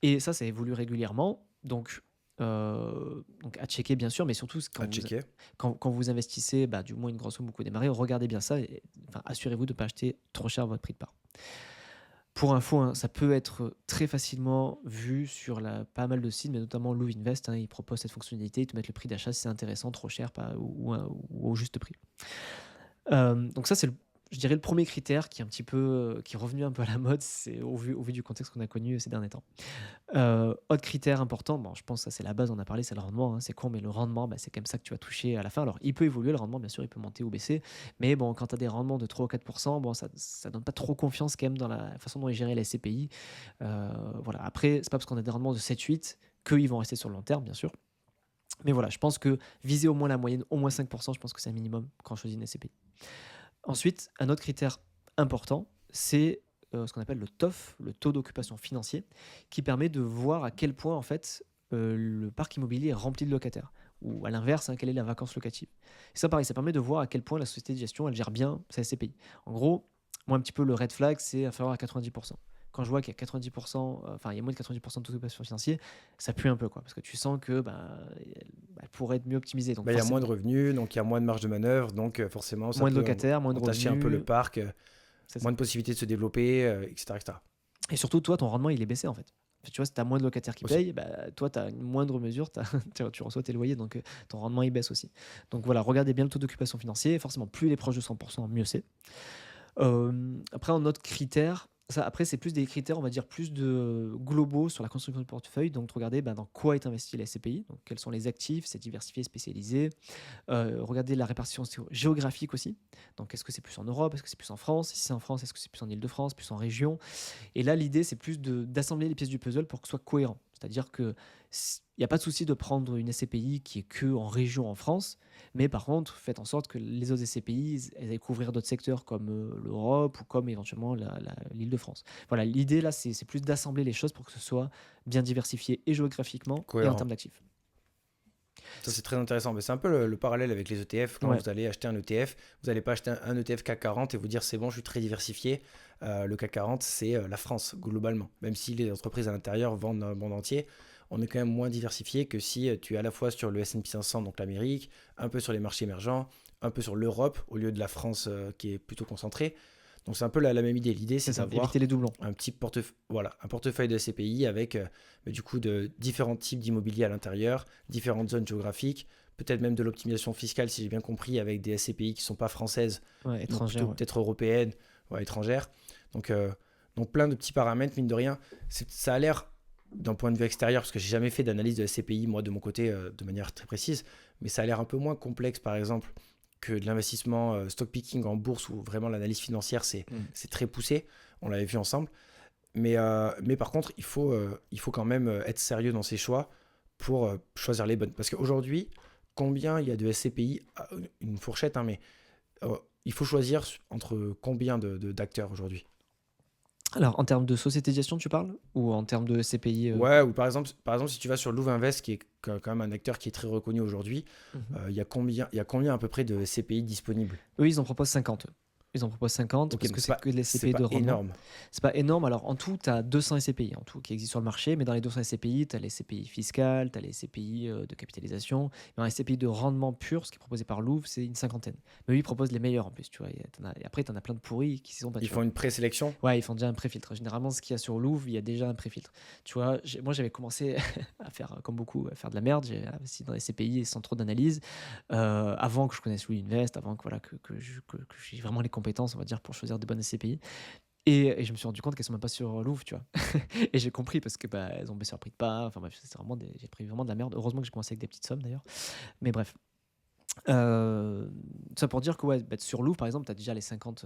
Et ça évolue régulièrement. Donc à checker bien sûr, mais surtout
À checker.
quand vous investissez, du moins une grosse somme beaucoup démarrer, regardez bien ça et enfin, assurez-vous de ne pas acheter trop cher votre prix de part. Pour info, hein, ça peut être très facilement vu sur pas mal de sites, mais notamment Louvre Invest. Ils proposent cette fonctionnalité, ils te mettent le prix d'achat si c'est intéressant, trop cher ou au juste prix. Donc ça, c'est je dirais le premier critère qui est un petit peu, qui est revenu un peu à la mode, c'est au vu du contexte qu'on a connu ces derniers temps. Autre critère important, bon, je pense que ça c'est la base, on a parlé, c'est le rendement, hein, c'est con, mais le rendement, c'est comme ça que tu vas toucher à la fin. Alors, il peut évoluer le rendement, bien sûr, il peut monter ou baisser, mais bon, quand tu as des rendements de 3 ou 4%, bon, ça donne pas trop confiance quand même dans la façon dont est gérée la SCPI. Voilà. Après, c'est pas parce qu'on a des rendements de 7-8 qu'ils vont rester sur le long terme, bien sûr. Mais voilà, je pense que viser au moins la moyenne, au moins 5%, je pense que c'est un minimum quand on choisit une SCPI. Ensuite, un autre critère important, c'est ce qu'on appelle le TOF, le taux d'occupation financier, qui permet de voir à quel point en fait le parc immobilier est rempli de locataires. Ou à l'inverse, quelle est la vacance locative. Et ça, pareil, ça permet de voir à quel point la société de gestion, elle gère bien sa SCPI. En gros, moi, un petit peu le red flag, c'est inférieur à 90%. Quand je vois qu'il y a 90%, enfin, il y a moins de 90% de taux d'occupation financier, ça pue un peu, parce que tu sens que elle pourrait être mieux optimisée. Donc
Il y a moins
forcément,
de revenus, donc il y a moins de marge de manœuvre, donc forcément, ça
moins de
peut
locataires, moins de
entacher un peu le
revenus,
parc,
c'est ça.
moins de possibilités de se développer, etc., etc.
Et surtout, toi, ton rendement, il est baissé en fait. Tu vois, si tu as moins de locataires qui
Aussi.
payent, toi, tu as une moindre mesure, tu reçois tes loyers, donc ton rendement, il baisse aussi. Donc voilà, regardez bien le taux d'occupation financier. Forcément, plus il est proche de 100%, mieux c'est. Après, un autre critère, après, c'est plus des critères, on va dire, plus de globaux sur la construction du portefeuille. Donc, regarder dans quoi est investi la SCPI, donc quels sont les actifs, c'est diversifié, spécialisé. Regardez la répartition géographique aussi. Donc, est-ce que c'est plus en Europe, est-ce que c'est plus en France? Si c'est en France, est-ce que c'est plus en Île-de-France, plus en région? Et là, l'idée, c'est plus d'assembler les pièces du puzzle pour que ce soit cohérent. C'est-à-dire qu'il n'y a pas de souci de prendre une SCPI qui est que en région en France, mais par contre, faites en sorte que les autres SCPI, elles aillent couvrir d'autres secteurs comme l'Europe ou comme éventuellement l'Île-de-France. Voilà, l'idée là, c'est plus d'assembler les choses pour que ce soit bien diversifié et géographiquement et en
Cohérent.
termes d'actifs.
Ça, c'est très intéressant. Mais c'est un peu le parallèle avec les ETF. Quand
Ouais.
vous allez acheter un ETF, vous n'allez pas acheter un ETF CAC 40 et vous dire c'est bon, je suis très diversifié. Le CAC 40, c'est la France, globalement. Même si les entreprises à l'intérieur vendent dans le monde entier, on est quand même moins diversifié que si tu es à la fois sur le S&P 500, donc l'Amérique, un peu sur les marchés émergents, un peu sur l'Europe, au lieu de la France qui est plutôt concentrée. Donc c'est un peu la même idée. L'idée,
C'est
c'est
ça,
d'avoir
éviter les doublons.
un petit un portefeuille de SCPI avec du coup de différents types d'immobilier à l'intérieur, différentes zones géographiques, peut-être même de l'optimisation fiscale si j'ai bien compris avec des SCPI qui ne sont pas françaises,
Ouais,
donc
étrangère,
plutôt
ouais.
peut-être européennes ou étrangères. Donc, donc plein de petits paramètres, mine de rien. Ça a l'air d'un point de vue extérieur, parce que j'ai jamais fait d'analyse de SCPI moi de mon côté de manière très précise, mais ça a l'air un peu moins complexe par exemple que de l'investissement stock picking en bourse où vraiment l'analyse financière c'est très poussé. On l'avait vu ensemble. Mais par contre, il faut quand même être sérieux dans ses choix pour choisir les bonnes. Parce qu'aujourd'hui, combien il y a de SCPI, une fourchette, hein, mais il faut choisir entre combien d'acteurs aujourd'hui.
Alors, en termes de société de gestion, tu parles? Ou en termes de SCPI
Ouais, ou par exemple, si tu vas sur Louvre Invest, qui est quand même un acteur qui est très reconnu aujourd'hui,
Mhm.
il y a combien à peu près de SCPI disponibles?
Eux, ils en proposent 50. Ils en proposent 50
Ok,
parce
donc
que c'est que les
c'est
SCPI de
pas
rendement.
énorme.
C'est pas énorme. Alors, en tout, tu as 200 SCPI en tout qui existent sur le marché, mais dans les 200 SCPI, tu as les SCPI fiscales, tu as les SCPI de capitalisation. Et dans les SCPI de rendement pur, ce qui est proposé par Louvre, c'est une cinquantaine. Mais eux, ils proposent les meilleurs en plus, tu vois. Et après, tu en as plein de pourris qui sont pas,
Ils
tu vois.
font une présélection.
Ouais, ils font déjà un préfiltre. Généralement, ce qu'il y a sur Louvre, il y a déjà un préfiltre. Tu vois, moi, j'avais commencé à faire, comme beaucoup, à faire de la merde. J'ai investi dans les CPI sans trop d'analyse. Avant que je connaisse Louis Invest, avant que, voilà, que j'ai vraiment les compétences, on va dire, pour choisir des bonnes SCPI. Et je me suis rendu compte qu'elles sont même pas sur Louvre, tu vois. Et j'ai compris parce que elles ont baissé leur prix de part. Enfin bref, j'ai pris vraiment de la merde. Heureusement que j'ai commencé avec des petites sommes d'ailleurs. Mais bref. Heu, Ça pour dire que ouais, bah, sur Louvre, par exemple, tu as déjà les 50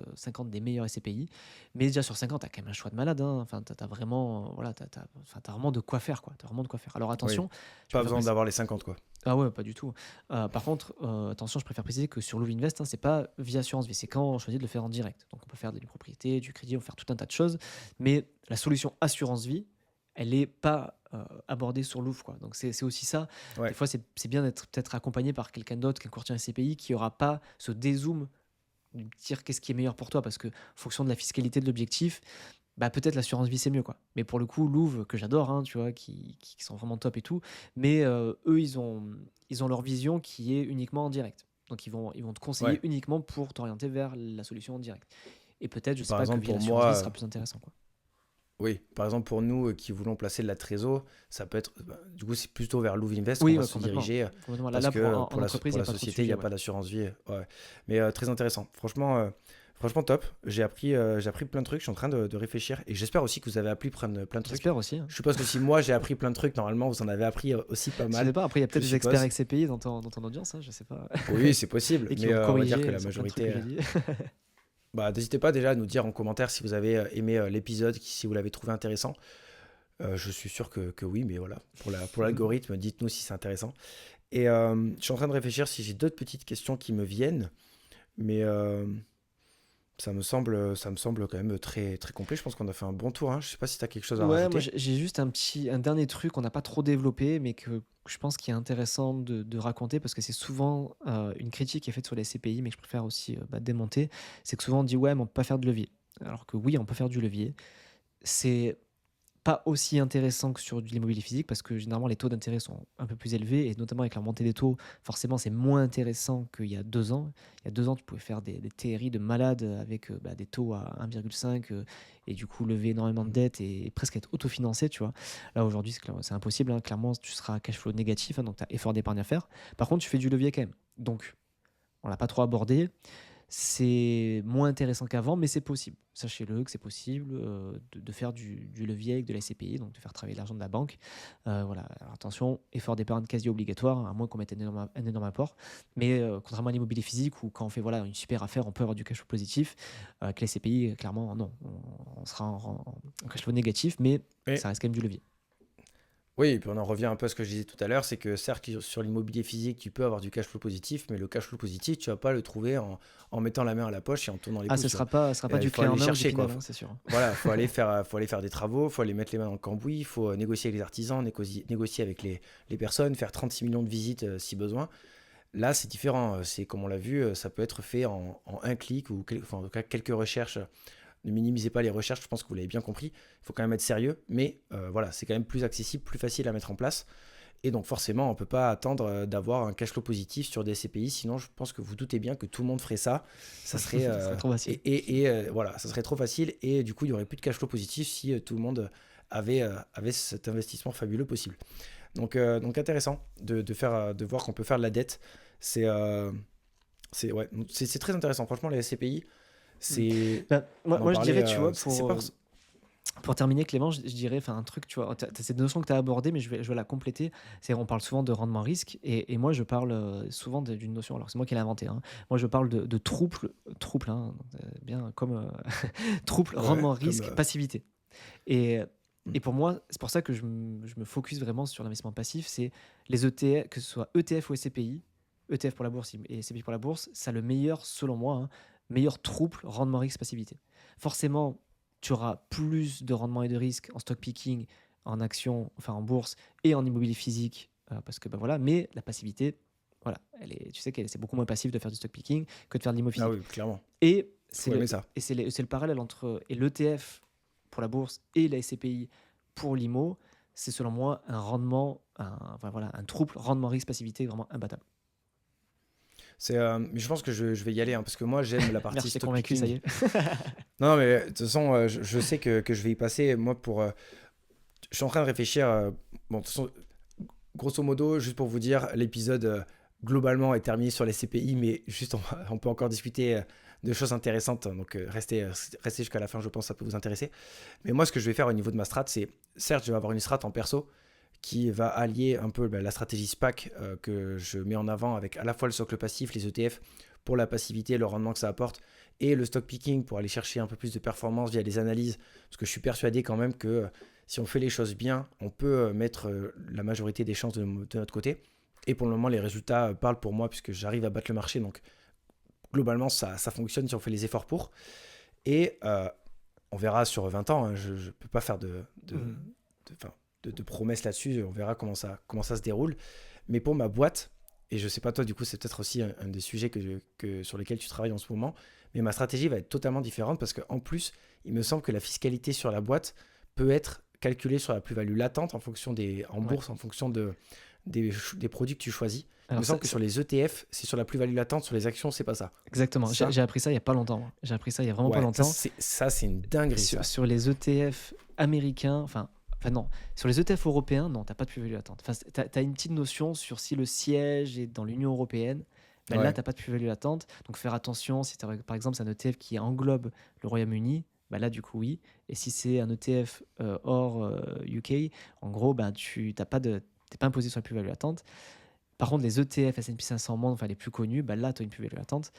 des meilleurs SCPI, mais déjà sur 50, tu as quand même un choix de malade, hein. Enfin, tu as vraiment, voilà, tu as vraiment de quoi faire, quoi. Tu as vraiment de quoi faire. Alors
Oui,
attention, je
pas
préfère
besoin
préciser.
d'avoir les 50 quoi.
Ah ouais, pas du tout. Par contre, attention, je préfère préciser que sur Louvre Invest, hein, c'est pas via assurance vie, c'est quand on choisit de le faire en direct. Donc on peut faire des propriétés, du crédit, on peut faire tout un tas de choses, mais la solution assurance vie, elle est pas, abordée sur Louvre, quoi. Donc c'est aussi ça. Des
Ouais,
fois, c'est bien d'être peut-être accompagné par quelqu'un d'autre, qu'un courtier SCPI qui aura pas ce dézoom de dire qu'est-ce qui est meilleur pour toi parce que, en fonction de la fiscalité de l'objectif, bah, peut-être l'assurance vie, c'est mieux, quoi. Mais pour le coup, Louvre, que j'adore, hein, tu vois, qui sont vraiment top et tout, mais eux, ils ont leur vision qui est uniquement en direct. Donc ils vont te conseiller
ouais.
uniquement pour t'orienter vers la solution en direct. Et peut-être, je sais
Par
pas, que
exemple
via
pour
l'assurance vie, ce
moi,
sera plus intéressant, quoi.
oui, par exemple pour nous qui voulons placer de la trésor, ça peut être, bah, du coup c'est plutôt vers Louvre Invest qu'on
Oui,
va
ouais,
se
complètement.
diriger
Complètement. Là
parce
là,
que
en entreprise,
pour
il y a
la
pas trop de
société il n'y
sujets,
a
ouais.
pas d'assurance vie. Ouais. Mais très intéressant. Franchement top. J'ai appris plein de trucs. Je suis en train de réfléchir et j'espère aussi que vous avez appris plein de trucs.
J'espère aussi, hein.
Je suppose que si moi j'ai appris plein de trucs, normalement vous en avez appris aussi pas
Je sais
mal,
pas, après, il y a
je
peut-être des experts
suppose.
XCPI dans ton audience, hein, je sais pas.
Oui, c'est possible,
Et qui
mais
vont me
on va dire que
corriger
la
sur plein de trucs que
majorité.
j'ai dit.
Bah, n'hésitez pas déjà à nous dire en commentaire si vous avez aimé l'épisode, si vous l'avez trouvé intéressant. Je suis sûr que oui, mais voilà, pour l'algorithme, dites-nous si c'est intéressant. Et je suis en train de réfléchir si j'ai d'autres petites questions qui me viennent, mais ça me semble quand même très, très complet. Je pense qu'on a fait un bon tour, hein. Je sais pas si tu as quelque chose à
Ouais, moi
rajouter.
j'ai juste un dernier truc qu'on n'a pas trop développé, mais que je pense qu'il est intéressant de raconter parce que c'est souvent une critique qui est faite sur les CPI, mais que je préfère aussi démonter. C'est que souvent on dit ouais, mais on peut pas faire de levier. Alors que oui, on peut faire du levier. C'est pas aussi intéressant que sur de l'immobilier physique parce que généralement les taux d'intérêt sont un peu plus élevés et notamment avec la montée des taux, forcément c'est moins intéressant qu'il y a 2 ans. Il y a 2 ans, tu pouvais faire des TRI de malades avec des taux à 1,5 et du coup lever énormément de dettes et presque être autofinancé, tu vois. Là aujourd'hui, c'est impossible, hein. Clairement, tu seras à cash flow négatif, hein, donc tu as effort d'épargne à faire. Par contre, tu fais du levier quand même. Donc, on l'a pas trop abordé. C'est moins intéressant qu'avant, mais c'est possible. Sachez-le que c'est possible de faire du levier avec de la SCPI, donc de faire travailler l'argent de la banque. Voilà. Alors attention, effort d'épargne quasi obligatoire, hein, à moins qu'on mette un énorme apport. Mais contrairement à l'immobilier physique, où quand on fait voilà, une super affaire, on peut avoir du cash flow positif, avec les SCPI, clairement, non. On sera en cash flow négatif, mais
Et
ça reste quand même du levier.
oui, et puis on en revient un peu à ce que je disais tout à l'heure, c'est que certes, sur l'immobilier physique, tu peux avoir du cash flow positif, mais le cash flow positif, tu vas pas le trouver en mettant la main à la poche et en tournant les
Ah,
pouces,
ce
tu
sera
vois.
pas, ce sera pas du
Il faut
clé
aller
en
les
main ou du
chercher, quoi.
Pinel, hein, c'est sûr.
Voilà, faut aller faire des travaux, faut aller mettre les mains dans le cambouis, il faut négocier avec les artisans, négocier avec les personnes, faire 36 millions de visites si besoin. Là, c'est différent. C'est comme on l'a vu, ça peut être fait en un clic ou enfin, en tout cas quelques recherches. Ne minimisez pas les recherches, je pense que vous l'avez bien compris. Il faut quand même être sérieux, mais voilà, c'est quand même plus accessible, plus facile à mettre en place. Et donc forcément, on ne peut pas attendre d'avoir un cash flow positif sur des CPI, sinon je pense que vous doutez bien que tout le monde ferait ça. Ça serait,
Ce serait trop facile.
voilà, ça serait trop facile et du coup, il n'y aurait plus de cash flow positif si tout le monde avait cet investissement fabuleux possible. Donc intéressant de voir qu'on peut faire de la dette. C'est ouais, c'est très intéressant. Franchement, les SCPI,
Mm.
c'est
Ben, moi,
on en
moi, je
parlait.
dirais, tu vois,
C'est pas.
pour terminer, Clément, je dirais, enfin, un truc, tu vois, t'as cette notion que tu as abordée, mais je vais la compléter. C'est, on parle souvent de rendement risque, et moi, je parle souvent d'une notion, alors c'est moi qui l'ai inventé, hein. Moi, je parle de trouble, hein, bien comme trouble,
Ouais,
rendement
comme.
risque, passivité. Et,
Hmm.
et pour moi, c'est pour ça que je me focus vraiment sur l'investissement passif, c'est les ETF, que ce soit ETF ou SCPI, ETF pour la bourse et SCPI pour la bourse, ça a le meilleur, selon moi, hein, meilleur trouble, rendement risque, passivité. Forcément, tu auras plus de rendement et de risque en stock picking, en action, enfin en bourse et en immobilier physique, parce que bah voilà, mais la passivité, voilà, tu sais que c'est beaucoup moins passif de faire du stock picking que de faire de l'immo
Ah
physique.
oui, clairement.
Et c'est
Faut
le,
aimer ça.
c'est le parallèle entre l'ETF pour la bourse et la SCPI pour l'IMO. C'est selon moi un rendement, enfin, voilà, un trouble rendement risque passivité vraiment imbattable.
Mais je pense que je vais y aller hein, parce que moi j'aime la partie
Merci, t'es
stock
convaincu, ça
picking.
y est.
Non, non, mais de toute façon, je sais que je vais y passer. Moi, je suis en train de réfléchir. Bon, de toute façon, grosso modo, juste pour vous dire, l'épisode globalement est terminé sur les CPI, mais juste on peut encore discuter de choses intéressantes. Donc restez jusqu'à la fin, je pense que ça peut vous intéresser. Mais moi, ce que je vais faire au niveau de ma strat, c'est certes, je vais avoir une strat en perso qui va allier un peu la stratégie SPAC que je mets en avant avec à la fois le socle passif, les ETF pour la passivité, le rendement que ça apporte, et le stock picking pour aller chercher un peu plus de performance via des analyses, parce que je suis persuadé quand même que si on fait les choses bien, on peut mettre la majorité des chances de notre côté. Et pour le moment, les résultats parlent pour moi puisque j'arrive à battre le marché. Donc globalement, ça fonctionne si on fait les efforts pour. Et on verra sur 20 ans. Hein, je ne peux pas faire de promesses là-dessus. On verra comment ça se déroule. Mais pour ma boîte, et je ne sais pas toi, du coup, c'est peut-être aussi un des sujets sur lesquels tu travailles en ce moment, mais ma stratégie va être totalement différente parce qu'en plus, il me semble que la fiscalité sur la boîte peut être calculée sur la plus-value latente en bourse en fonction des produits que tu choisis. Il me semble que sur les ETF, c'est sur la plus-value latente, sur les actions, c'est pas ça.
Exactement, j'ai appris ça il n'y a pas longtemps. J'ai appris ça il y a vraiment pas longtemps.
Ça, c'est une dinguerie.
Sur les ETF américains, enfin non, sur les ETF européens, non, tu n'as pas de plus-value latente. Tu as une petite notion sur si le siège est dans l'Union européenne. Là, tu n'as pas de plus-value latente. Donc, faire attention, si par exemple, c'est un ETF qui englobe le Royaume-Uni, là, du coup, oui. Et si c'est un ETF hors UK, en gros, tu n'es pas imposé sur la plus-value latente. Par contre, les ETF S&P 500 Monde, les plus connus, là, tu as une plus-value latente.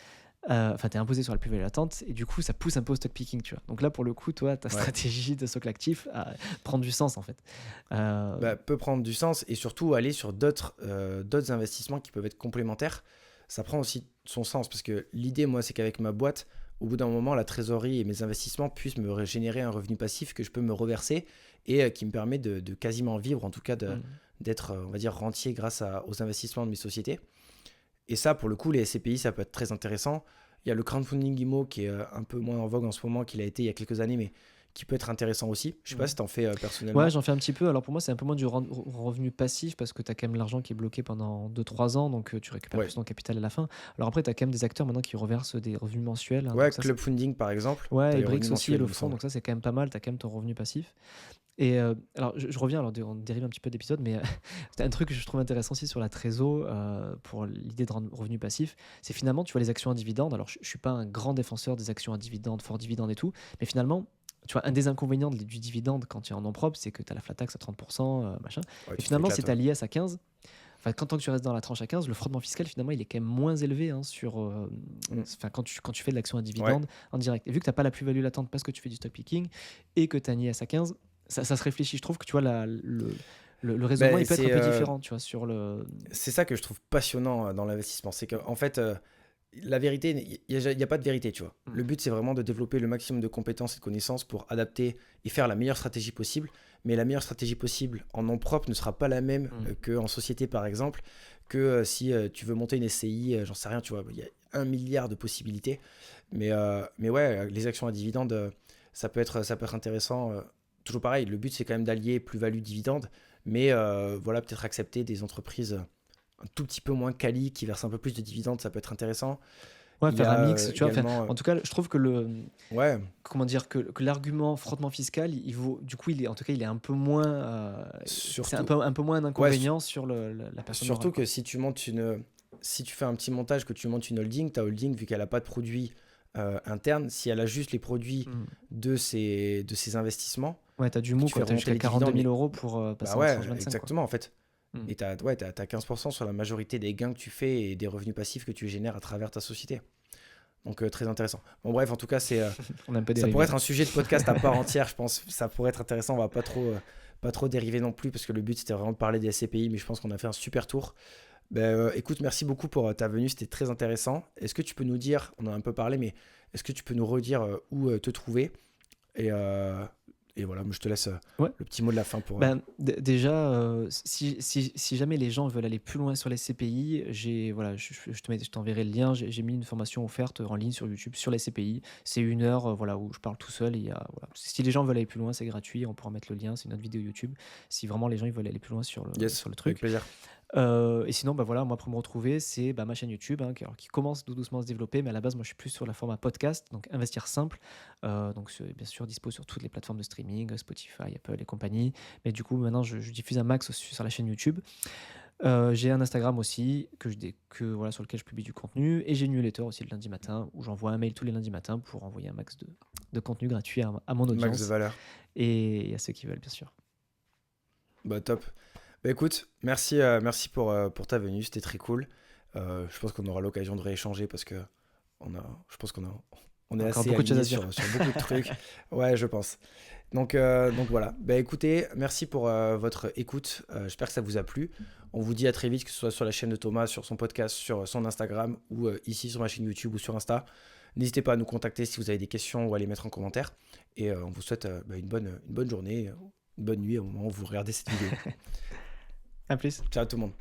Tu es imposé sur la plus-value latente et du coup, ça pousse un peu au stock picking, tu vois. Donc là, pour le coup, toi, ta stratégie de socle actif prend du sens, en fait.
Peut prendre du sens et surtout aller sur d'autres investissements qui peuvent être complémentaires. Ça prend aussi son sens parce que l'idée, moi, c'est qu'avec ma boîte, au bout d'un moment, la trésorerie et mes investissements puissent me générer un revenu passif que je peux me reverser et qui me permet de quasiment vivre, en tout cas d'être, on va dire, rentier grâce aux investissements de mes sociétés. Et ça, pour le coup, les SCPI, ça peut être très intéressant. Il y a le crowdfunding IMO qui est un peu moins en vogue en ce moment qu'il a été il y a quelques années, mais qui peut être intéressant aussi. Je sais pas si tu en fais personnellement.
Ouais, j'en fais un petit peu. Alors pour moi, c'est un peu moins du revenu passif parce que tu as quand même l'argent qui est bloqué pendant 2-3 ans, donc tu récupères plus ton capital à la fin. Alors après, tu as quand même des acteurs maintenant qui reversent des revenus mensuels.
Ouais, Club Funding par exemple.
Ouais, et Brix aussi le font, donc ça c'est quand même pas mal, tu as quand même ton revenu passif. Et alors je reviens, alors on dérive un petit peu d'épisode, mais c'est un truc que je trouve intéressant aussi sur la trésor pour l'idée de revenu passif, c'est finalement, tu vois, les actions à dividendes. Alors je suis pas un grand défenseur des actions à dividendes, fort dividendes et tout, mais finalement, tu vois, un des inconvénients du dividende quand tu es en nom propre, c'est que tu as la flat tax à 30%, machin. Et finalement, si tu as l'IS à 15%, tant que tu restes dans la tranche à 15, le frottement fiscal, finalement, il est quand même moins élevé quand tu fais de l'action à dividende en direct. Et vu que tu n'as pas la plus-value latente parce que tu fais du stock picking et que tu as un IS à 15, ça se réfléchit. Je trouve que tu vois, le raisonnement il peut être un peu différent. Tu vois,
C'est ça que je trouve passionnant dans l'investissement. C'est qu'en fait, la vérité, il n'y a pas de vérité, tu vois. Le but, c'est vraiment de développer le maximum de compétences et de connaissances pour adapter et faire la meilleure stratégie possible. Mais la meilleure stratégie possible en nom propre ne sera pas la même qu'en société, par exemple, que si tu veux monter une SCI, j'en sais rien, tu vois, il y a 1 milliard de possibilités. Mais ouais, les actions à dividendes, ça peut être intéressant. Toujours pareil, le but, c'est quand même d'allier plus-value dividende, mais voilà, peut-être accepter des entreprises un tout petit peu moins quali, qui versent un peu plus de dividendes, ça peut être intéressant.
Ouais, faire un mix, tu vois. En tout cas, je trouve que comment dire, que l'argument frottement fiscal, il vaut, du coup, il est un peu moins, c'est un peu moins un inconvénient sur la personne.
Surtout morale, que si tu fais un petit montage, que tu montes une holding, ta holding, vu qu'elle n'a pas de produits internes, si elle a juste les produits de ses investissements,
ouais, tu as du mou, tu as jusqu'à 42 000 euros pour passer en tranche 25.
Exactement, en fait. Et tu as 15% sur la majorité des gains que tu fais et des revenus passifs que tu génères à travers ta société. Donc très intéressant. Bon bref, en tout cas, ça pourrait être un sujet de podcast à part entière, je pense. Ça pourrait être intéressant, on va pas trop dériver non plus, parce que le but c'était vraiment de parler des SCPI, mais je pense qu'on a fait un super tour. Écoute, merci beaucoup pour ta venue, c'était très intéressant. Est-ce que tu peux nous dire, on en a un peu parlé, mais est-ce que tu peux nous redire où te trouver et voilà, je te laisse le petit mot de la fin pour...
Déjà, si jamais les gens veulent aller plus loin sur les CPI, je t'enverrai le lien. J'ai mis une formation offerte en ligne sur YouTube sur les CPI. C'est 1 heure où je parle tout seul. Si les gens veulent aller plus loin, c'est gratuit. On pourra mettre le lien. C'est une autre vidéo YouTube. Si vraiment les gens ils veulent aller plus loin sur le truc.
Avec plaisir.
Et sinon, moi, pour me retrouver, c'est ma chaîne YouTube qui commence doucement à se développer, mais à la base, moi, je suis plus sur la format podcast, donc Investir Simple. Donc, c'est bien sûr dispo sur toutes les plateformes de streaming, Spotify, Apple et compagnie. Mais du coup, maintenant, je diffuse un max sur la chaîne YouTube. J'ai un Instagram aussi sur lequel je publie du contenu, et j'ai une newsletter aussi le lundi matin où j'envoie un mail tous les lundis matins pour envoyer un max de contenu gratuit à mon audience.
Max de valeur.
Et à ceux qui veulent, bien sûr.
Top. Bah écoute, merci pour ta venue, c'était très cool. Je pense qu'on aura l'occasion de rééchanger parce que je pense on est
Encore
assez
beaucoup de choses
alignés
à se dire.
sur beaucoup de trucs. Ouais, je pense. Donc voilà. Bah écoutez, merci pour votre écoute. J'espère que ça vous a plu. On vous dit à très vite, que ce soit sur la chaîne de Thomas, sur son podcast, sur son Instagram ou ici sur ma chaîne YouTube ou sur Insta. N'hésitez pas à nous contacter si vous avez des questions ou à les mettre en commentaire. Et on vous souhaite bah, une bonne journée, une bonne nuit au moment où vous regardez cette vidéo.
À plus.
Ciao tout le monde.